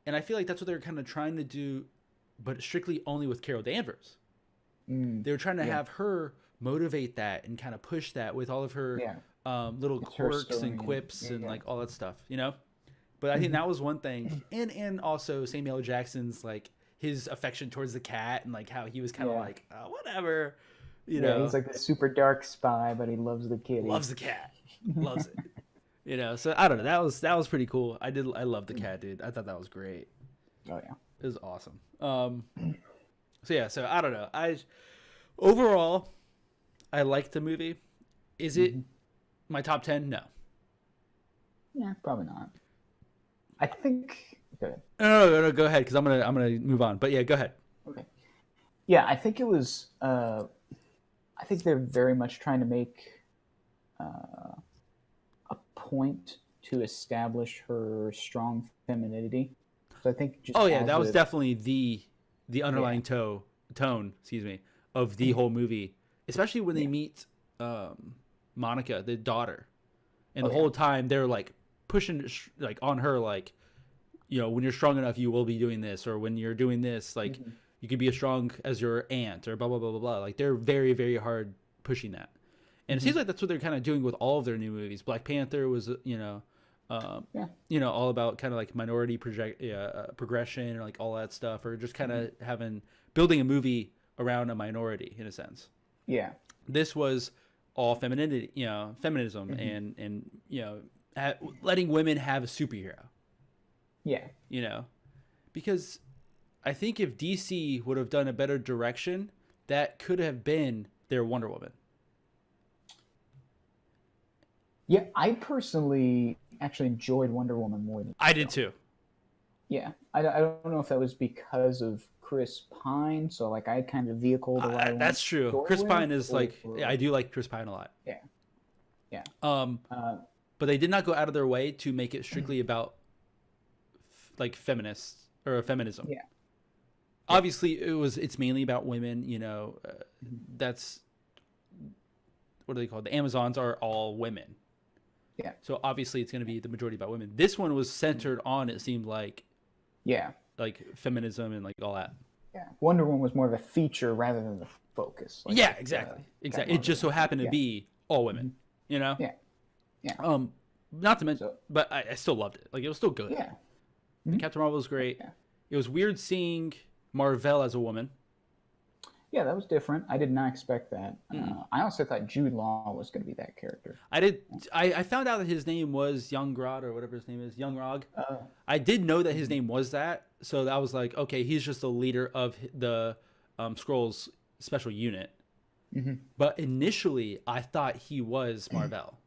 And I feel like that's what they're kind of trying to do, but strictly only with Carol Danvers. They were trying to have her motivate that and kind of push that with all of her little quirks and quips and like all that stuff, you know? But I think that was one thing. And also Samuel L. Jackson's like his affection towards the cat and like how he was kind of Yeah. like whatever, you Yeah, know, he's like a super dark spy, but he loves the kitty. loves the cat, loves it. You know, so I don't know. That was pretty cool. I love the cat, dude. I thought that was great. Oh yeah. It was awesome. So yeah, so I don't know. Overall, I liked the movie. Is it my top 10? No. Yeah, probably not. I think. Go ahead. No, go ahead because I'm gonna move on. But yeah, go ahead. Okay. Yeah, I think it was. I think they're very much trying to make a point to establish her strong femininity. So I think just. Oh yeah, as that was a- definitely the underlying tone. Excuse me, of the whole movie, especially when they meet Monica, the daughter, and the whole time they're like pushing like on her like, you know, when you're strong enough you will be doing this, or when you're doing this like you could be as strong as your aunt, or blah blah blah blah blah. Like they're very very hard pushing that, and it seems like that's what they're kind of doing with all of their new movies. Black Panther was you know all about kind of like minority progression and like all that stuff, or just kind of building a movie around a minority in a sense. Yeah. This was all femininity, feminism, and letting women have a superhero. Yeah. You know, because I think if DC would have done a better direction, that could have been their Wonder Woman. Yeah, I personally actually enjoyed Wonder Woman more than I did too. Yeah, I don't know if that was because of Chris Pine, so like I had kind of vehicle the way That's true. Chris Pine is I do like Chris Pine a lot. Yeah, yeah. But they did not go out of their way to make it strictly about like feminists or feminism. Yeah. Obviously, it's mainly about women. You know, that's what are they called? The Amazons are all women. Yeah. So obviously, it's going to be the majority about women. This one was centered on, it seemed like, like feminism and like all that. Yeah. Wonder Woman was more of a feature rather than the focus. Like, yeah, exactly. Exactly. It just so happened to be all women. You know. Yeah. Yeah. Not to mention, but I still loved it. Like it was still good. Yeah. Captain Marvel was great. Yeah. It was weird seeing Marvel as a woman. Yeah, that was different. I did not expect that. I also thought Jude Law was going to be that character. I found out that his name was Young Rod or whatever his name is, Young Rog. I did know that his name was that, so that was like, okay, he's just the leader of the Skrulls special unit. But initially, I thought he was Marvel.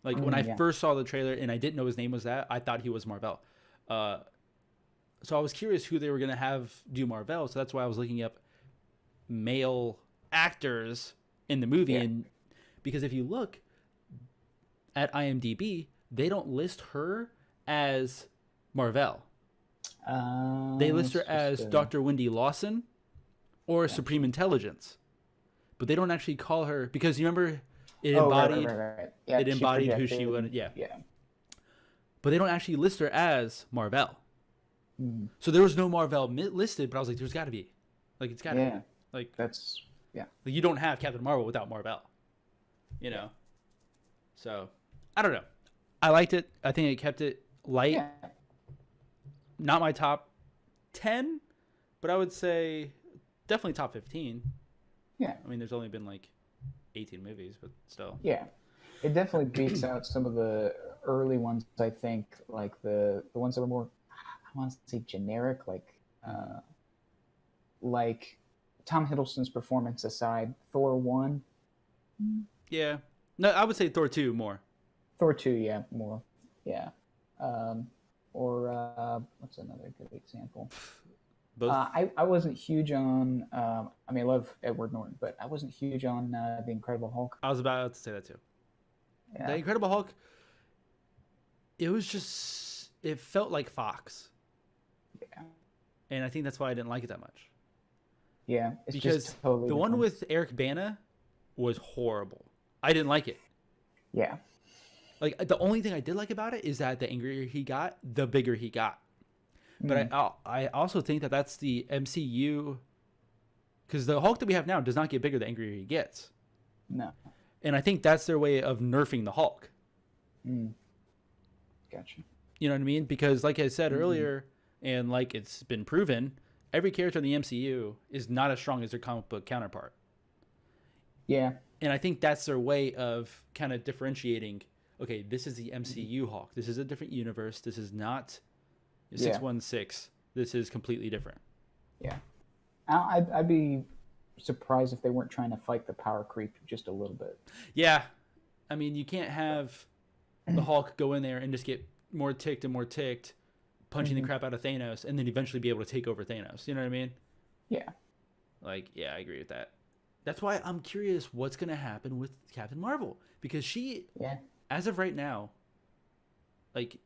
Like when I first saw the trailer and I didn't know his name was that, I thought he was Marvel. So I was curious who they were going to have do Marvel, so that's why I was looking up male actors in the movie. And because if you look at IMDb, they don't list her as Marvel. They list her as Dr. Wendy Lawson or Supreme Intelligence, but they don't actually call her, because you remember it embodied right. Yeah, it embodied who she wanted. Yeah. But they don't actually list her as Marvel. So there was no Marvel listed, but I was like, there's got to be. Like, it's got to be. Like, that's, like, you don't have Captain Marvel without Marvel. You know? So, I don't know. I liked it. I think it kept it light. Yeah. Not my top 10, but I would say definitely top 15. Yeah. I mean, there's only been like 18 movies, but still. Yeah. It definitely beats out some of the early ones, I think, like the ones that were more, I want to say generic, like Tom Hiddleston's performance aside, Thor 1. Yeah. No, I would say Thor 2 more. Thor 2, yeah, more. Yeah. Or what's another good example? Both. I wasn't huge on, I mean, I love Edward Norton, but I wasn't huge on The Incredible Hulk. I was about to say that too. Yeah. The Incredible Hulk, it felt like Fox. Yeah. And I think that's why I didn't like it that much. Yeah, it's because just totally the one different. with Eric Bana was horrible. I didn't like it. Yeah. Like, the only thing I did like about it is that the angrier he got, the bigger he got. But I also think that that's the MCU, because the Hulk that we have now does not get bigger the angrier he gets. No. And I think that's their way of nerfing the Hulk. Gotcha. You know what I mean? Because like I said earlier, and like it's been proven, every character in the MCU is not as strong as their comic book counterpart. Yeah. And I think that's their way of kind of differentiating. Okay, this is the MCU Hulk. This is a different universe. This is not 616. This is completely different. Yeah. I'd be surprised if they weren't trying to fight the power creep just a little bit. Yeah. I mean, you can't have the Hulk go in there and just get more ticked and more ticked, punching the crap out of Thanos, and then eventually be able to take over Thanos. You know what I mean? Yeah. Like, yeah, I agree with that. That's why I'm curious what's going to happen with Captain Marvel. Because she, as of right now, like,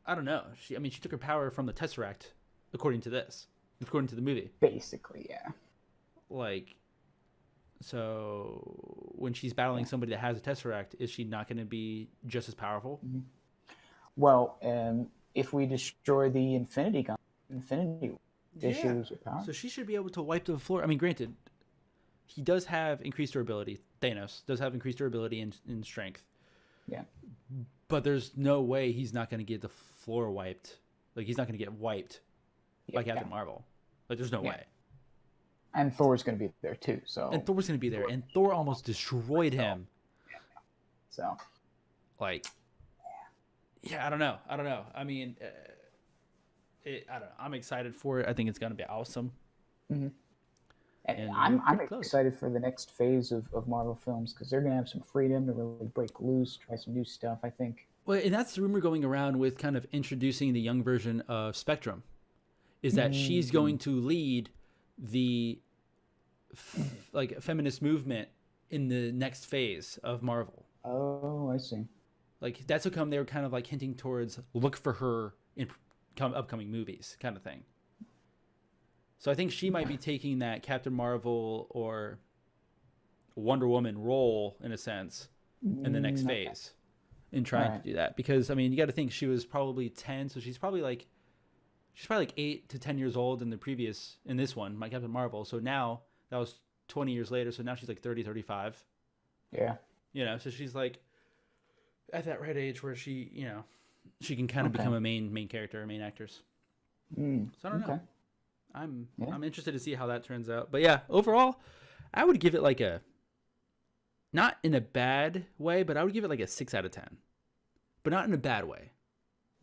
I don't know. She took her power from the Tesseract, according to the movie. Basically, yeah. Like, so when she's battling somebody that has a Tesseract, is she not going to be just as powerful? Mm-hmm. Well, if we destroy the Infinity issues with power. So she should be able to wipe the floor. I mean, granted, he does have increased durability. Thanos does have increased durability and strength. Yeah. But there's no way he's not going to get the floor wiped. Like, he's not going to get wiped by Captain Marvel. Like, there's no way. And Thor's going to be there too. So. And Thor's going to be there, and Thor almost destroyed him. So. Like. Yeah, I don't know. I mean, I don't know. I'm excited for it. I think it's going to be awesome. Mm-hmm. And I'm excited for the next phase of Marvel films because they're going to have some freedom to really break loose, try some new stuff, I think. Well, and that's the rumor going around with kind of introducing the young version of Spectrum, is that she's going to lead the feminist movement in the next phase of Marvel. Oh, I see. Like, that's how come they were kind of like hinting towards look for her in upcoming movies kind of thing. So I think she might be taking that Captain Marvel or Wonder Woman role, in a sense, in the next phase in trying to do that. Because, I mean, you got to think she was probably 10, so she's probably like 8 to 10 years old in this one, my Captain Marvel. So now, that was 20 years later, so now she's like 30, 35. Yeah. You know, so she's like at that right age where she, you know, she can kind of become a main character, a main actress. So I don't know. I'm interested to see how that turns out. But yeah, overall, I would give it like not in a bad way, but I would give it like a 6 out of 10. But not in a bad way.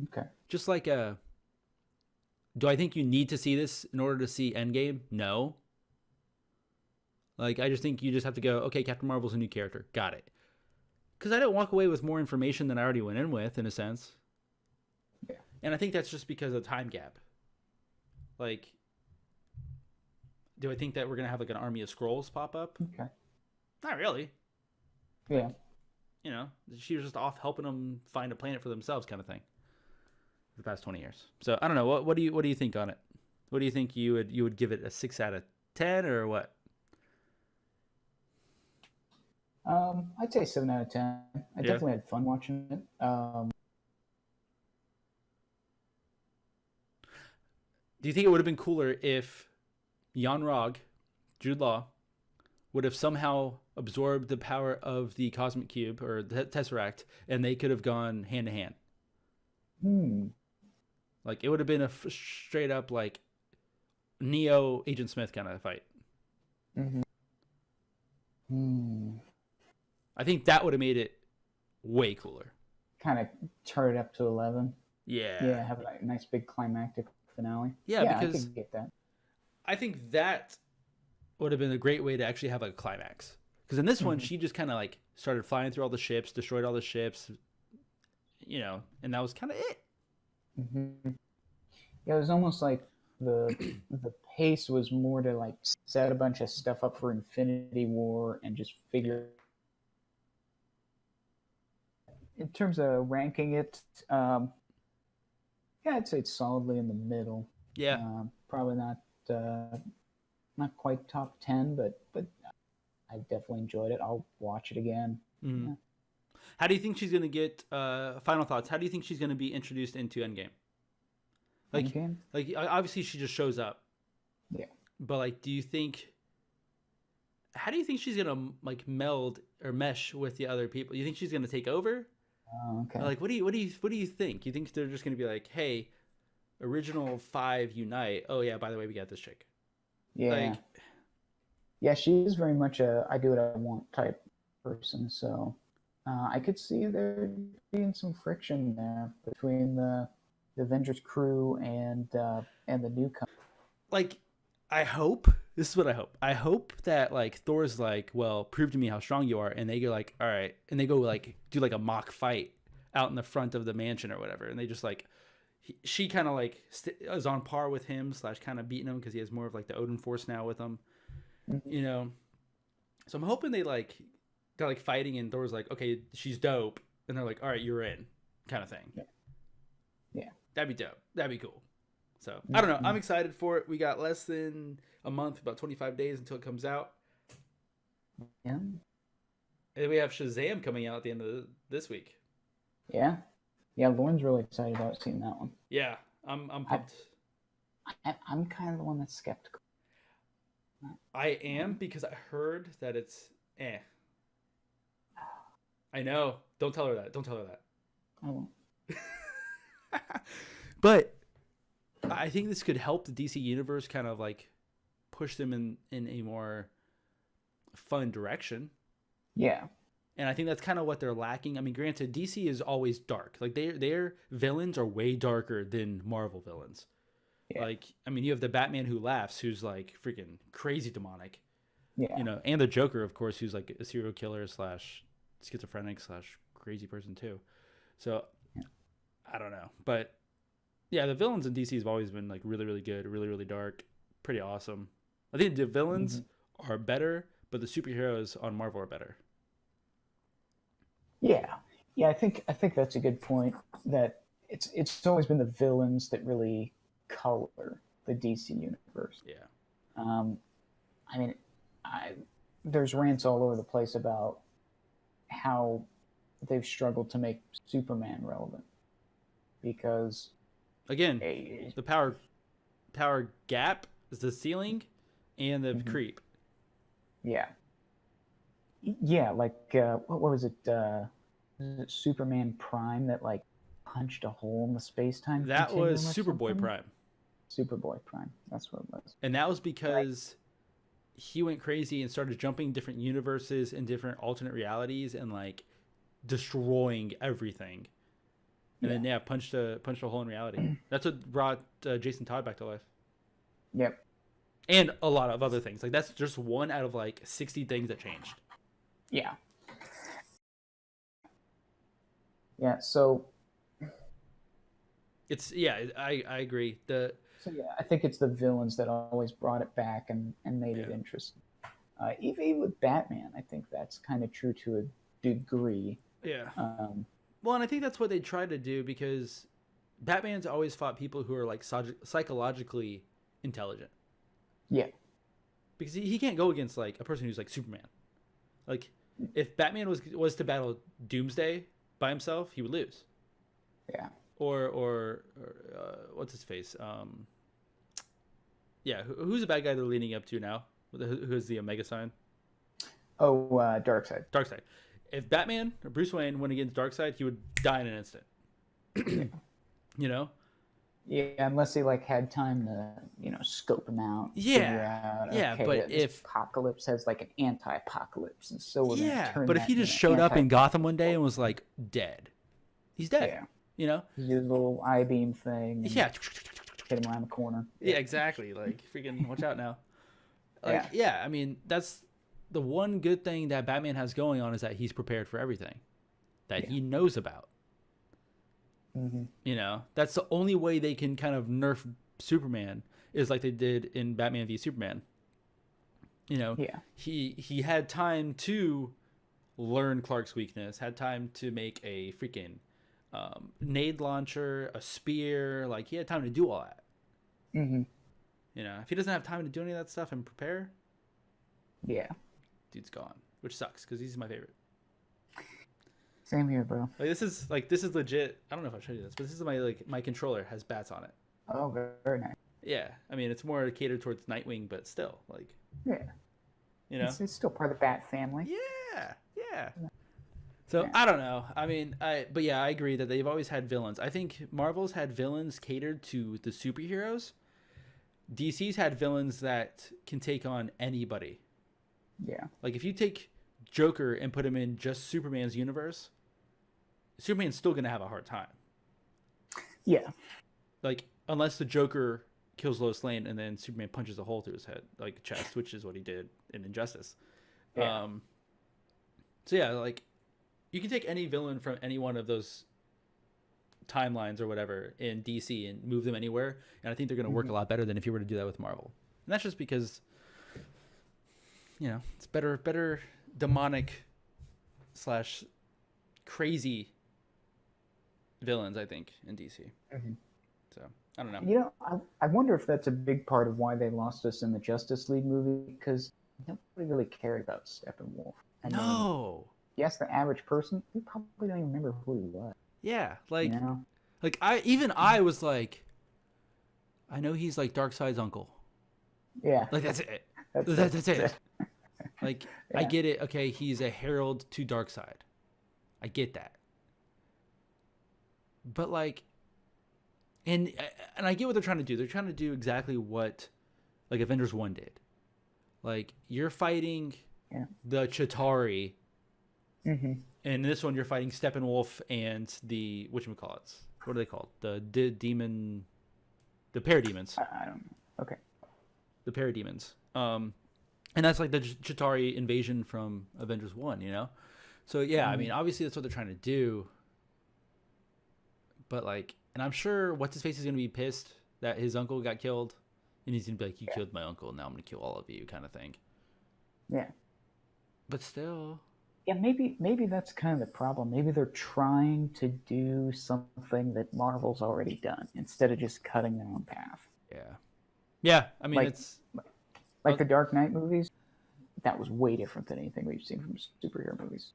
Okay. Just like do I think you need to see this in order to see Endgame? No. Like, I just think you just have to go, okay, Captain Marvel's a new character. Got it. Because I didn't walk away with more information than I already went in with, in a sense. Yeah. And I think that's just because of the time gap. Like, do I think that we're going to have like an army of Skrulls pop up? Okay. Not really. Yeah. You know, she was just off helping them find a planet for themselves, kind of thing. For the past 20 years. So I don't know. What do you think on it? What do you think you would give it a 6 out of 10 or what? I'd say 7 out of 10. I definitely had fun watching it. Do you think it would have been cooler if Jan-Rog, Jude Law, would have somehow absorbed the power of the Cosmic Cube or the Tesseract, and they could have gone hand to hand? Like, it would have been a straight up like Neo Agent Smith kind of fight. I think that would have made it way cooler. Kind of turn it up to 11. Yeah. Yeah, have a nice big climactic finale. Yeah, because I could get that. I think that would have been a great way to actually have a climax. Because in this one, she just kind of like started flying through all the ships, destroyed all the ships, you know, and that was kind of it. Yeah, it was almost like the pace was more to like set a bunch of stuff up for Infinity War and just figure. In terms of ranking it, I'd say it's solidly in the middle. Yeah, probably not quite top 10, but I definitely enjoyed it. I'll watch it again. Yeah. How do you think she's going to get? Final thoughts. How do you think she's going to be introduced into Endgame? Endgame? Like obviously she just shows up. Yeah. But like, how do you think she's gonna like meld or mesh with the other people? You think she's gonna take over? Oh, okay. Like, what do you think? You think they're just gonna be like, hey, original 5 unite. Oh yeah, by the way, we got this chick. Yeah. Like, Yeah, she is very much a I do what I want type person. So I could see there being some friction there between the Avengers crew and the newcomer. like I hope this is what I hope. I hope that like Thor's like, well, prove to me how strong you are, and they go like, all right, and they go like do like a mock fight out in the front of the mansion or whatever, and they just like she kind of like is on par with him slash kind of beating him because he has more of like the Odin Force now with him, Mm-hmm. you know. So I'm hoping they're like fighting, and Thor's like, okay, she's dope, and they're like, all right, you're in, kind of thing. Yeah. Yeah. That'd be dope. That'd be cool. So I don't know. Mm-hmm. I'm excited for it. We got less than a month, about 25 days until it comes out. Yeah. And we have Shazam coming out at the end of this week. Yeah. Yeah. Lauren's really excited about seeing that one. Yeah, I'm pumped. I'm kind of the one that's skeptical. I am because I heard that it's eh. I know. Don't tell her that. Don't tell her that. I won't. But I think this could help the DC universe kind of like push them in a more fun direction. Yeah. And I think that's kind of what they're lacking. I mean, granted, DC is always dark. Like their villains are way darker than Marvel villains. Yeah. Like, I mean, you have the Batman Who Laughs, who's like freaking crazy demonic. Yeah. You know, and the Joker, of course, who's like a serial killer slash schizophrenic slash crazy person too. So I don't know, but yeah, the villains in DC have always been like really, really good, really, really dark, pretty awesome. I think the villains are better, but the superheroes on Marvel are better. Yeah, yeah, I think that's a good point. That it's always been the villains that really color the DC universe. Yeah. I mean, there's rants all over the place about how they've struggled to make Superman relevant because again, the power gap is the ceiling and the creep. Yeah. Yeah, like what was it? Superman Prime that like punched a hole in the space-time. That was Superboy Prime. Superboy Prime. That's what it was. And that was because he went crazy and started jumping different universes and different alternate realities and like destroying everything. And then punched a hole in reality. That's what brought Jason Todd back to life. Yep. And a lot of other things. Like that's just one out of like 60 things that changed. Yeah. Yeah, so it's I agree. So yeah, I think it's the villains that always brought it back and made it interesting. Even with Batman, I think that's kind of true to a degree. Yeah. Well, and I think that's what they try to do because Batman's always fought people who are like psychologically intelligent. Yeah. Because he can't go against like a person who's like Superman. Like if Batman was to battle Doomsday by himself, he would lose. Yeah. Or what's his face? Yeah, who's the bad guy they're leading up to now? Who's the Omega sign? Oh, Darkseid. Darkseid. If Batman or Bruce Wayne went against Darkseid, he would die in an instant. You know? Yeah, unless he like had time to, scope him out. Yeah. Out, yeah, okay, but if Apocalypse has like an anti-apocalypse, and so but if he just showed up in Gotham one day and was like dead, he's dead. Yeah. You know? His little I-beam thing. Yeah. Hit him around the corner. Yeah, exactly. Like freaking watch out now. Like, yeah, I mean, that's the one good thing that Batman has going on is that he's prepared for everything that he knows about. Mm-hmm. You know, that's the only way they can kind of nerf Superman is like they did in Batman v Superman. You know, he had time to learn Clark's weakness, had time to make a freaking nade launcher, a spear. Like he had time to do all that. Mm-hmm. You know, if he doesn't have time to do any of that stuff and prepare, dude's gone, which sucks because he's my favorite. Same here, bro. Like this is legit. I don't know if I'll show you this, but this is my controller has bats on it. Oh, very nice. Yeah, I mean it's more catered towards Nightwing, but still, like, you know, it's still part of the Bat family. Yeah. So Yeah. I don't know. I mean, but yeah, I agree that they've always had villains. I think Marvel's had villains catered to the superheroes. DC's had villains that can take on anybody. Yeah. Like if you take Joker and put him in just Superman's universe, Superman's still gonna have a hard time. Yeah. Like unless the Joker kills Lois Lane and then Superman punches a hole through his head, like chest, which is what he did in Injustice. Yeah. So yeah, like you can take any villain from any one of those timelines or whatever in DC and move them anywhere, and I think they're going to work a lot better than if you were to do that with Marvel. And that's just because it's better demonic slash crazy villains, I think, in DC. So I don't know. I wonder if that's a big part of why they lost us in the Justice League movie, because nobody really cared about Steppenwolf. No. Yes, the average person, we probably don't even remember who he was. Yeah, like, you know? like I was like, I know he's like Darkseid's uncle. Yeah. Like that's it. That's it. Like Yeah. I get it. Okay, he's a herald to Darkseid. I get that. But like, and I get what they're trying to do. They're trying to do exactly what, like Avengers 1 did. Like you're fighting the Chitauri. Mm-hmm. And in this one, you're fighting Steppenwolf and the whatchamacallits. What are they called? The demon, the parademons. I don't know. Okay. The parademons. And that's like the Chitauri invasion from Avengers 1, you know? So yeah, I mean, obviously that's what they're trying to do. But like, and I'm sure what's his face is gonna be pissed that his uncle got killed, and he's gonna be like, "You killed my uncle, now I'm gonna kill all of you," kind of thing. Yeah. But still. Yeah, maybe that's kind of the problem. Maybe they're trying to do something that Marvel's already done instead of just cutting their own path. Yeah. Yeah, I mean, it's like the Dark Knight movies. That was way different than anything we've seen from superhero movies.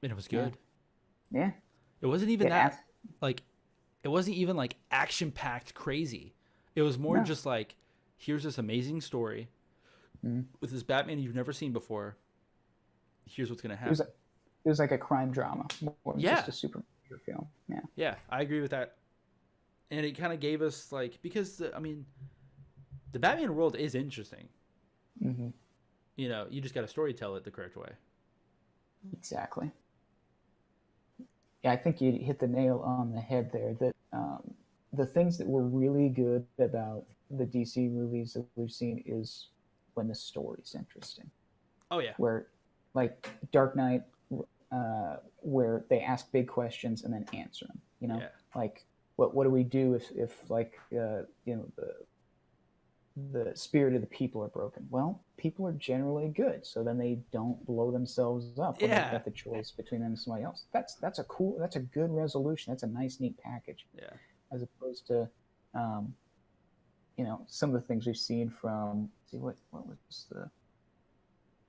And it was good. Yeah. It wasn't even that like it wasn't even like action packed crazy. It was more just like, here's this amazing story with this Batman you've never seen before. Here's what's gonna happen. It was like a crime drama more than just a superhero film. Yeah. Yeah, I agree with that. And it kind of gave us like, because the Batman world is interesting. Mm-hmm. You just got to story tell it the correct way. Exactly. Yeah, I think you hit the nail on the head there. That the things that were really good about the DC movies that we've seen is when the story's interesting. Oh yeah. Where, like Dark Knight, where they ask big questions and then answer them. Like what do we do if like the spirit of the people are broken? Well, people are generally good, so then they don't blow themselves up when they've got the choice between them and somebody else. That's a good resolution. That's a nice, neat package. Yeah. As opposed to, some of the things we've seen from. See what was the.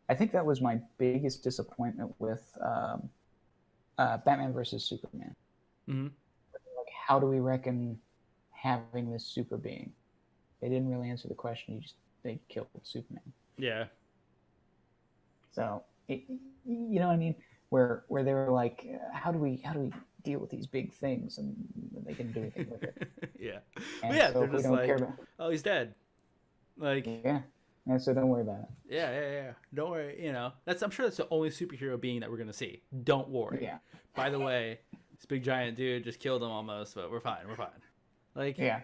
I think that was my biggest disappointment with Batman versus Superman. Mm-hmm. Like, how do we reckon having this super being? They didn't really answer the question. They killed Superman. Yeah. So you know what I mean? Where they were like, how do we deal with these big things, and they didn't do anything with it. Yeah. And yeah. so They're just like, oh, he's dead. Like. Yeah. And so don't worry about it. Yeah. Don't worry. I'm sure that's the only superhero being that we're gonna see. Don't worry. Yeah. By the way, this big giant dude just killed him almost, but we're fine. Like. Yeah.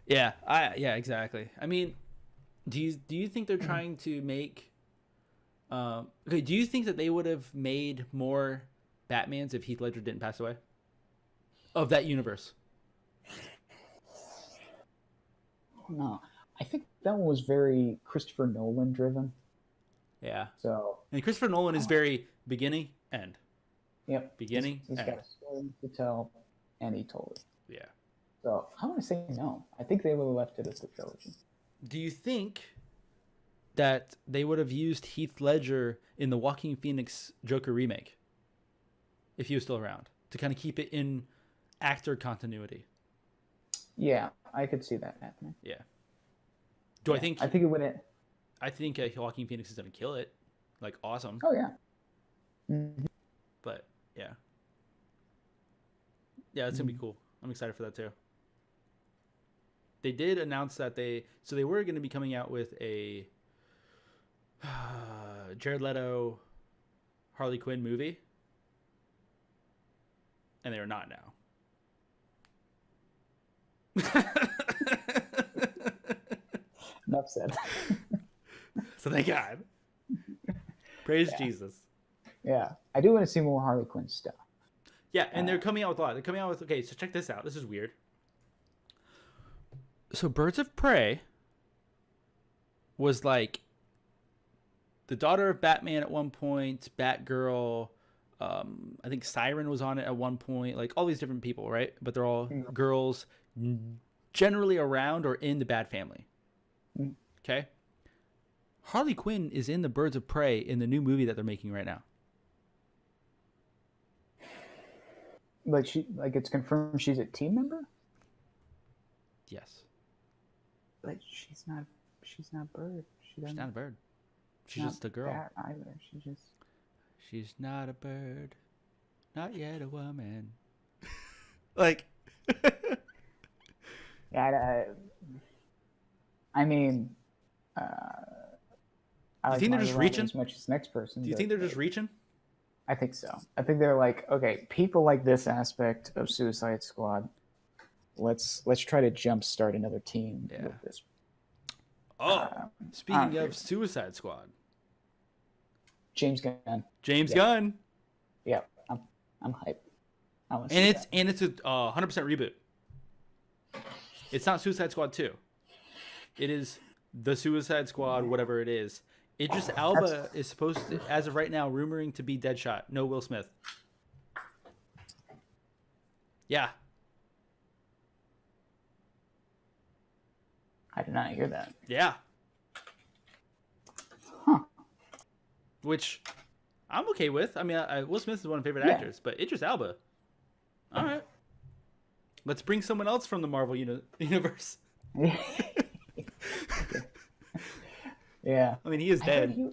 Yeah. Exactly. I mean, do you think they're trying to make? Okay. Do you think that they would have made more Batmans if Heath Ledger didn't pass away? Of that universe. No, I think that one was very Christopher Nolan driven. Yeah. So. And Christopher Nolan is very beginning, end. Yep. Beginning. He's got a story to tell, and he told it. Yeah. So I want to say no. I think they would have left it as the trilogy. Do you think that they would have used Heath Ledger in the Joaquin Phoenix Joker remake if he was still around to kind of keep it in actor continuity? Yeah, I could see that happening. Yeah. I think it would. I think Joaquin Phoenix is gonna kill it, like awesome. Oh yeah. Mm-hmm. But Yeah. Yeah, it's gonna be cool. I'm excited for that too. They did announce that they were gonna be coming out with a Jared Leto Harley Quinn movie, and they are not now. Enough said. So thank God. Praise Jesus. Yeah, I do want to see more Harley Quinn stuff. Yeah, and they're coming out with a lot. They're coming out with, okay, so check this out. This is weird. So Birds of Prey was like the daughter of Batman at one point, Batgirl, I think Siren was on it at one point, like all these different people, right? But they're all girls generally around or in the Bat family. Okay? Harley Quinn is in the Birds of Prey in the new movie that they're making right now. Like it's confirmed she's a team member? Yes. But she's not Bird. She's not a bird. She's just a girl. Bat either. She's not a bird. Not yet a woman. Like yeah, I mean, do you think they're just reaching as much as the next person? Do you think they're just reaching? I think so. I think they're like, okay, people like this aspect of Suicide Squad. Let's try to jumpstart another team with this. Oh, speaking of Suicide Squad, James Gunn. James Gunn. Yeah, I'm hyped. And it's a 100% reboot. It's not Suicide Squad 2. It is the Suicide Squad, whatever it is. Idris Elba is supposed to, as of right now, rumoring to be Deadshot. No Will Smith. Yeah. I did not hear that. Yeah. Huh. Which I'm okay with. I mean, Will Smith is one of my favorite actors, but Idris Elba. All right. Let's bring someone else from the Marvel universe. Yeah. I mean, he is dead.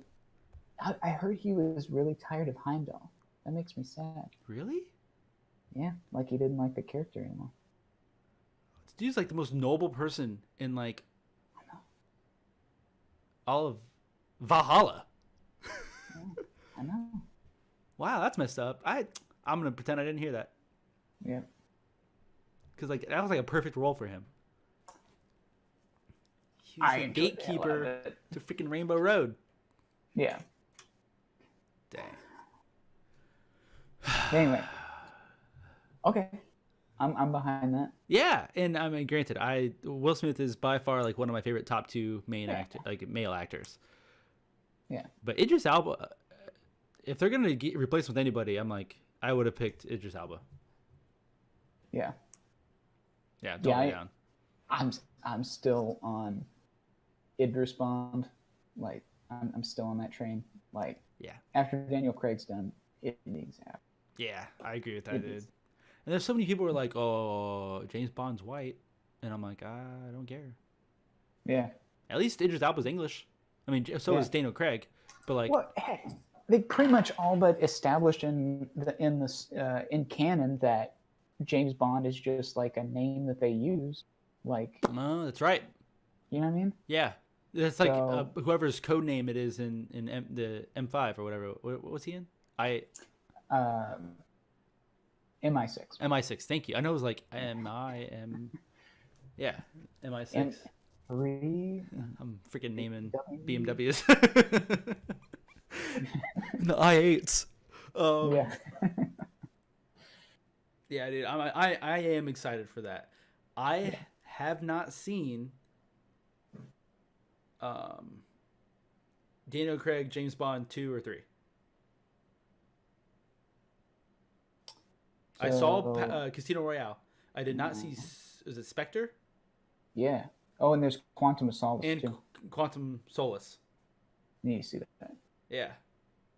I heard he was really tired of Heimdall. That makes me sad. Really? Yeah, like he didn't like the character anymore. This dude's like the most noble person in like all of Valhalla. Yeah, I know. Wow, that's messed up. I'm gonna pretend I didn't hear that. Yeah. Because like that was like a perfect role for him. He was I the gatekeeper to freaking Rainbow Road. Yeah. Dang. Anyway. Okay. I'm behind that. Yeah, and I mean, granted, Will Smith is by far like one of my favorite top two male actors. Yeah. But Idris Elba, if they're gonna replace with anybody, I'm like, I would have picked Idris Elba. Yeah. Yeah, totally down. I'm still on Idris Bond. Like I'm still on that train. Like after Daniel Craig's done, it needs to happen. Yeah, I agree with that, dude. And there's so many people who are like, "Oh, James Bond's white," and I'm like, I don't care. Yeah. At least Idris Elba's English. I mean, so is Daniel Craig, but like, well, hey, they pretty much all but established in canon that James Bond is just like a name that they use. Like, oh, that's right. You know what I mean? Yeah, it's like whoever's code name it is in the M5 or whatever. What's he in? MI6. MI6. Thank you. I know it was like Yeah, MI6. M3. I'm freaking naming BMWs. The i8s. Yeah. Yeah, dude. I am excited for that. I have not seen Daniel Craig, James Bond 2 or 3. I saw Casino Royale. I did not see. Is it Spectre? Yeah. Oh, and there's Quantum of Solace and too. Quantum Solace. You need to see that. Yeah.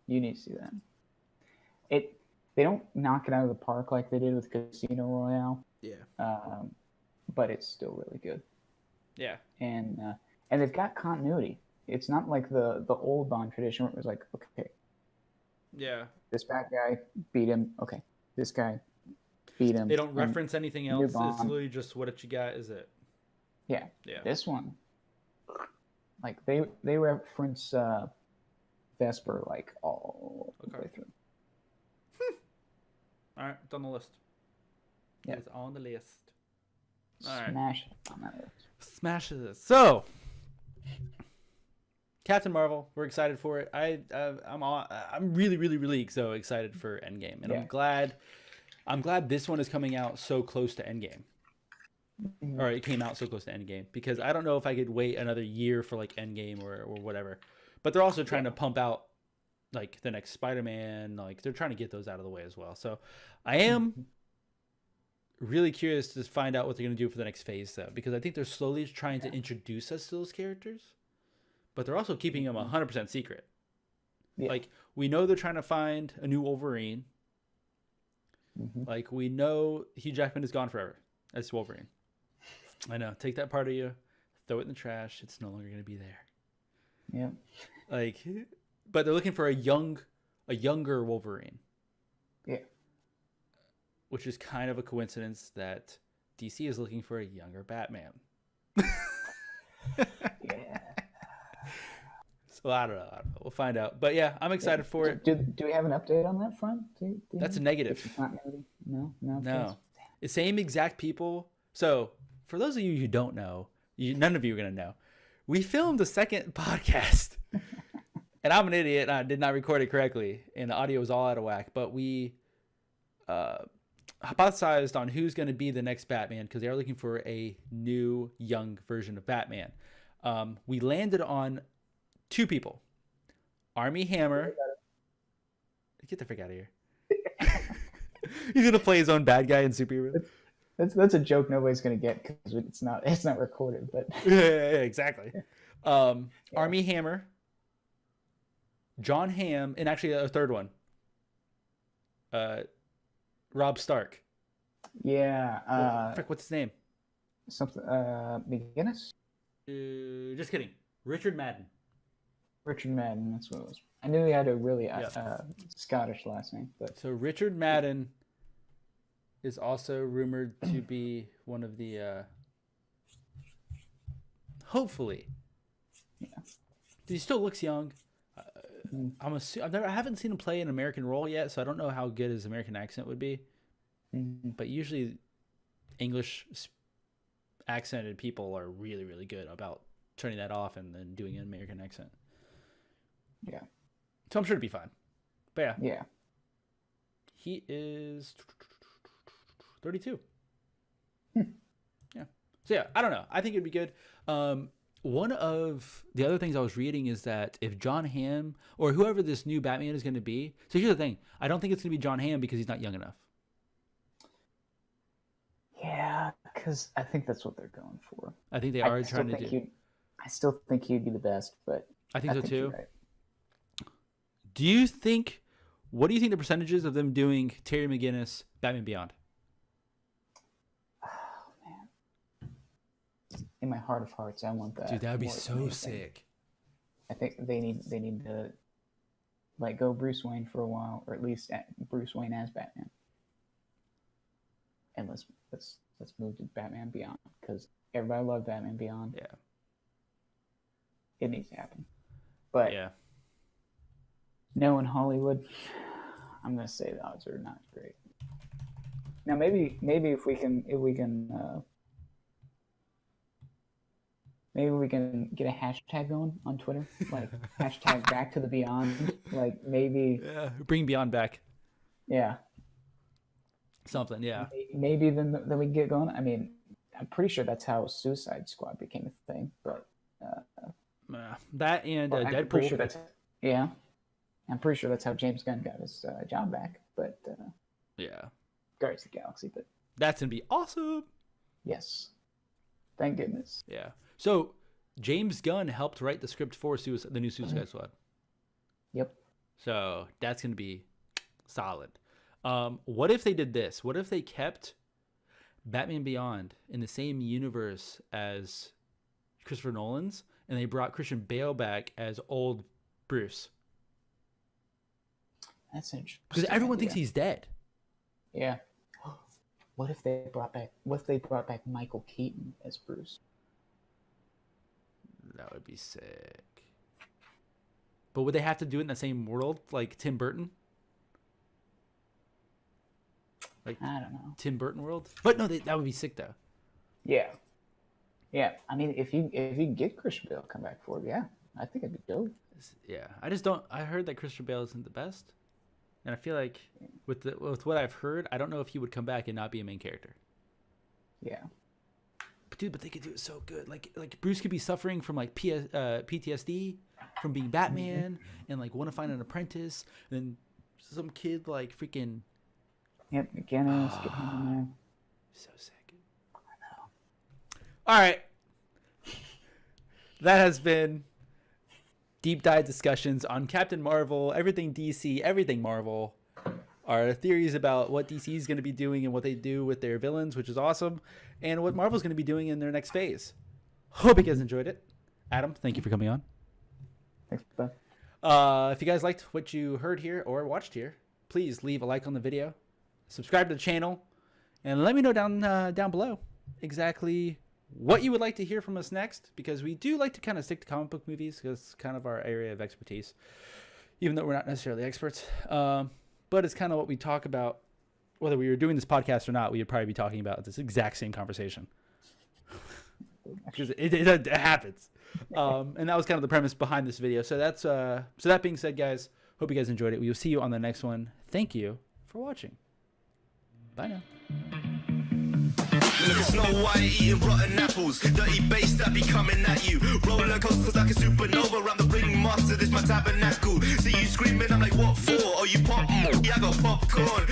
You need to see that. They don't knock it out of the park like they did with Casino Royale. Yeah. But it's still really good. Yeah. And they've got continuity. It's not like the old Bond tradition where it was like, okay, Yeah. This bad guy beat him. Okay, this guy beat him. They don't and reference anything else. move It's on. literally just what you got is it. Yeah. Yeah. This one, like they reference Vesper like all the way through. All right, it's on the list. Yeah. It's on the list. All right. Smash it on that list. Smash this. So, Captain Marvel, we're excited for it. I'm really, really, really so excited for Endgame, and I'm glad this one is coming out so close to Endgame. Mhm. Or it came out so close to Endgame, because I don't know if I could wait another year for like Endgame or whatever. But they're also trying to pump out like the next Spider-Man. Like they're trying to get those out of the way as well. So I am really curious to find out what they're going to do for the next phase, though, because I think they're slowly trying to introduce us to those characters, but they're also keeping them 100% secret. Yeah. Like, we know they're trying to find a new Wolverine. Like, we know Hugh Jackman is gone forever as Wolverine. I know. Take that part of you, throw it in the trash. It's no longer going to be there. Yeah. Like, but they're looking for a younger Wolverine. Yeah. Which is kind of a coincidence that DC is looking for a younger Batman. Yeah. So I don't know. We'll find out. But yeah, I'm excited for it. Do we have an update on that front? That's a negative. It's not negative? No. No. The same exact people. So for those of you who don't know, none of you are going to know. We filmed the second podcast. And I'm an idiot. I did not record it correctly. And the audio was all out of whack. But we hypothesized on who's going to be the next Batman, because they are looking for a new young version of Batman. We landed on two people. Armie Hammer. Get the frick out of here. He's going to play his own bad guy in superhero. That's a joke nobody's gonna get because it's not recorded. But yeah, exactly. Armie Hammer, John Hamm, and actually a third one. Rob Stark. Yeah. Frick, what's his name? Something. McGinnis. Just kidding. Richard Madden. Richard Madden. That's what it was. I knew he had a really Scottish last name, but so Richard Madden is also rumored to be one of the. Hopefully. Yeah. He still looks young. I haven't seen him play an American role yet, so I don't know how good his American accent would be. But usually, English accented people are really, really good about turning that off and then doing an American accent. Yeah. So I'm sure it'd be fine. But yeah. Yeah. He is 32. Yeah. So yeah, I don't know. I think it'd be good. One of the other things I was reading is that if John Hamm or whoever this new Batman is going to be, so here's the thing: I don't think it's going to be John Hamm because he's not young enough. Yeah, because I think that's what they're going for. I think they are trying to do. I still think he'd be the best, but I think so too. Right. Do you think? What do you think the percentages of them doing Terry McGinnis, Batman Beyond? Oh man, in my heart of hearts, I want that. Dude, that would be so sick. I think they need to let go Bruce Wayne for a while, or at least Bruce Wayne as Batman, and let's move to Batman Beyond, because everybody loved Batman Beyond. Yeah, it needs to happen. But yeah. Knowing Hollywood, I'm gonna say the odds are not great. Now maybe if we can get a hashtag going on Twitter, like hashtag Back to the Beyond, like maybe bring Beyond back. Yeah. Something, yeah. Maybe then we get going. I mean, I'm pretty sure that's how Suicide Squad became a thing, but that and Deadpool. I'm pretty sure I'm pretty sure that's how James Gunn got his job back. But yeah, Guardians of the Galaxy. But that's gonna be awesome. Yes, thank goodness. Yeah. So James Gunn helped write the script for the new Suicide Squad. Yep. So that's gonna be solid. What if they did this? What if they kept Batman Beyond in the same universe as Christopher Nolan's, and they brought Christian Bale back as old Bruce? That's interesting. Because everyone thinks he's dead. Yeah. What if they brought back Michael Keaton as Bruce? That would be sick. But would they have to do it in the same world like Tim Burton? Like I don't know. Tim Burton world? But no, that would be sick though. Yeah. Yeah. I mean, if you get Christian Bale to come back for it, yeah, I think it'd be dope. Yeah, I just don't. I heard that Christian Bale isn't the best, and I feel like with what I've heard, I don't know if he would come back and not be a main character. Yeah. But they could do it so good. Like Bruce could be suffering from like PTSD from being Batman and like want to find an apprentice, and then some kid like freaking. Yep, McGinnis getting in there. So sick. I know. All right, that has been deep dive discussions on Captain Marvel, everything DC, everything Marvel. Our theories about what DC is going to be doing and what they do with their villains, which is awesome, and what Marvel's going to be doing in their next phase. Hope you guys enjoyed it. Adam, thank you for coming on. Thanks, bud. If you guys liked what you heard here or watched here, please leave a like on the video, subscribe to the channel, and let me know down below exactly what you would like to hear from us next, because we do like to kind of stick to comic book movies because it's kind of our area of expertise, even though we're not necessarily experts. But it's kind of what we talk about. Whether we were doing this podcast or not, we would probably be talking about this exact same conversation because it happens. And that was kind of the premise behind this video. So that's so that being said, guys, hope you guys enjoyed it. We will see you on the next one. Thank you for watching. Bye now. Look at Snow White eating rotten apples. Dirty bass that be coming at you. Roller coasters like a supernova. Around the ringmaster, this my tabernacle. See you screaming, I'm like, what for? Oh, you pop? Yeah, I got popcorn.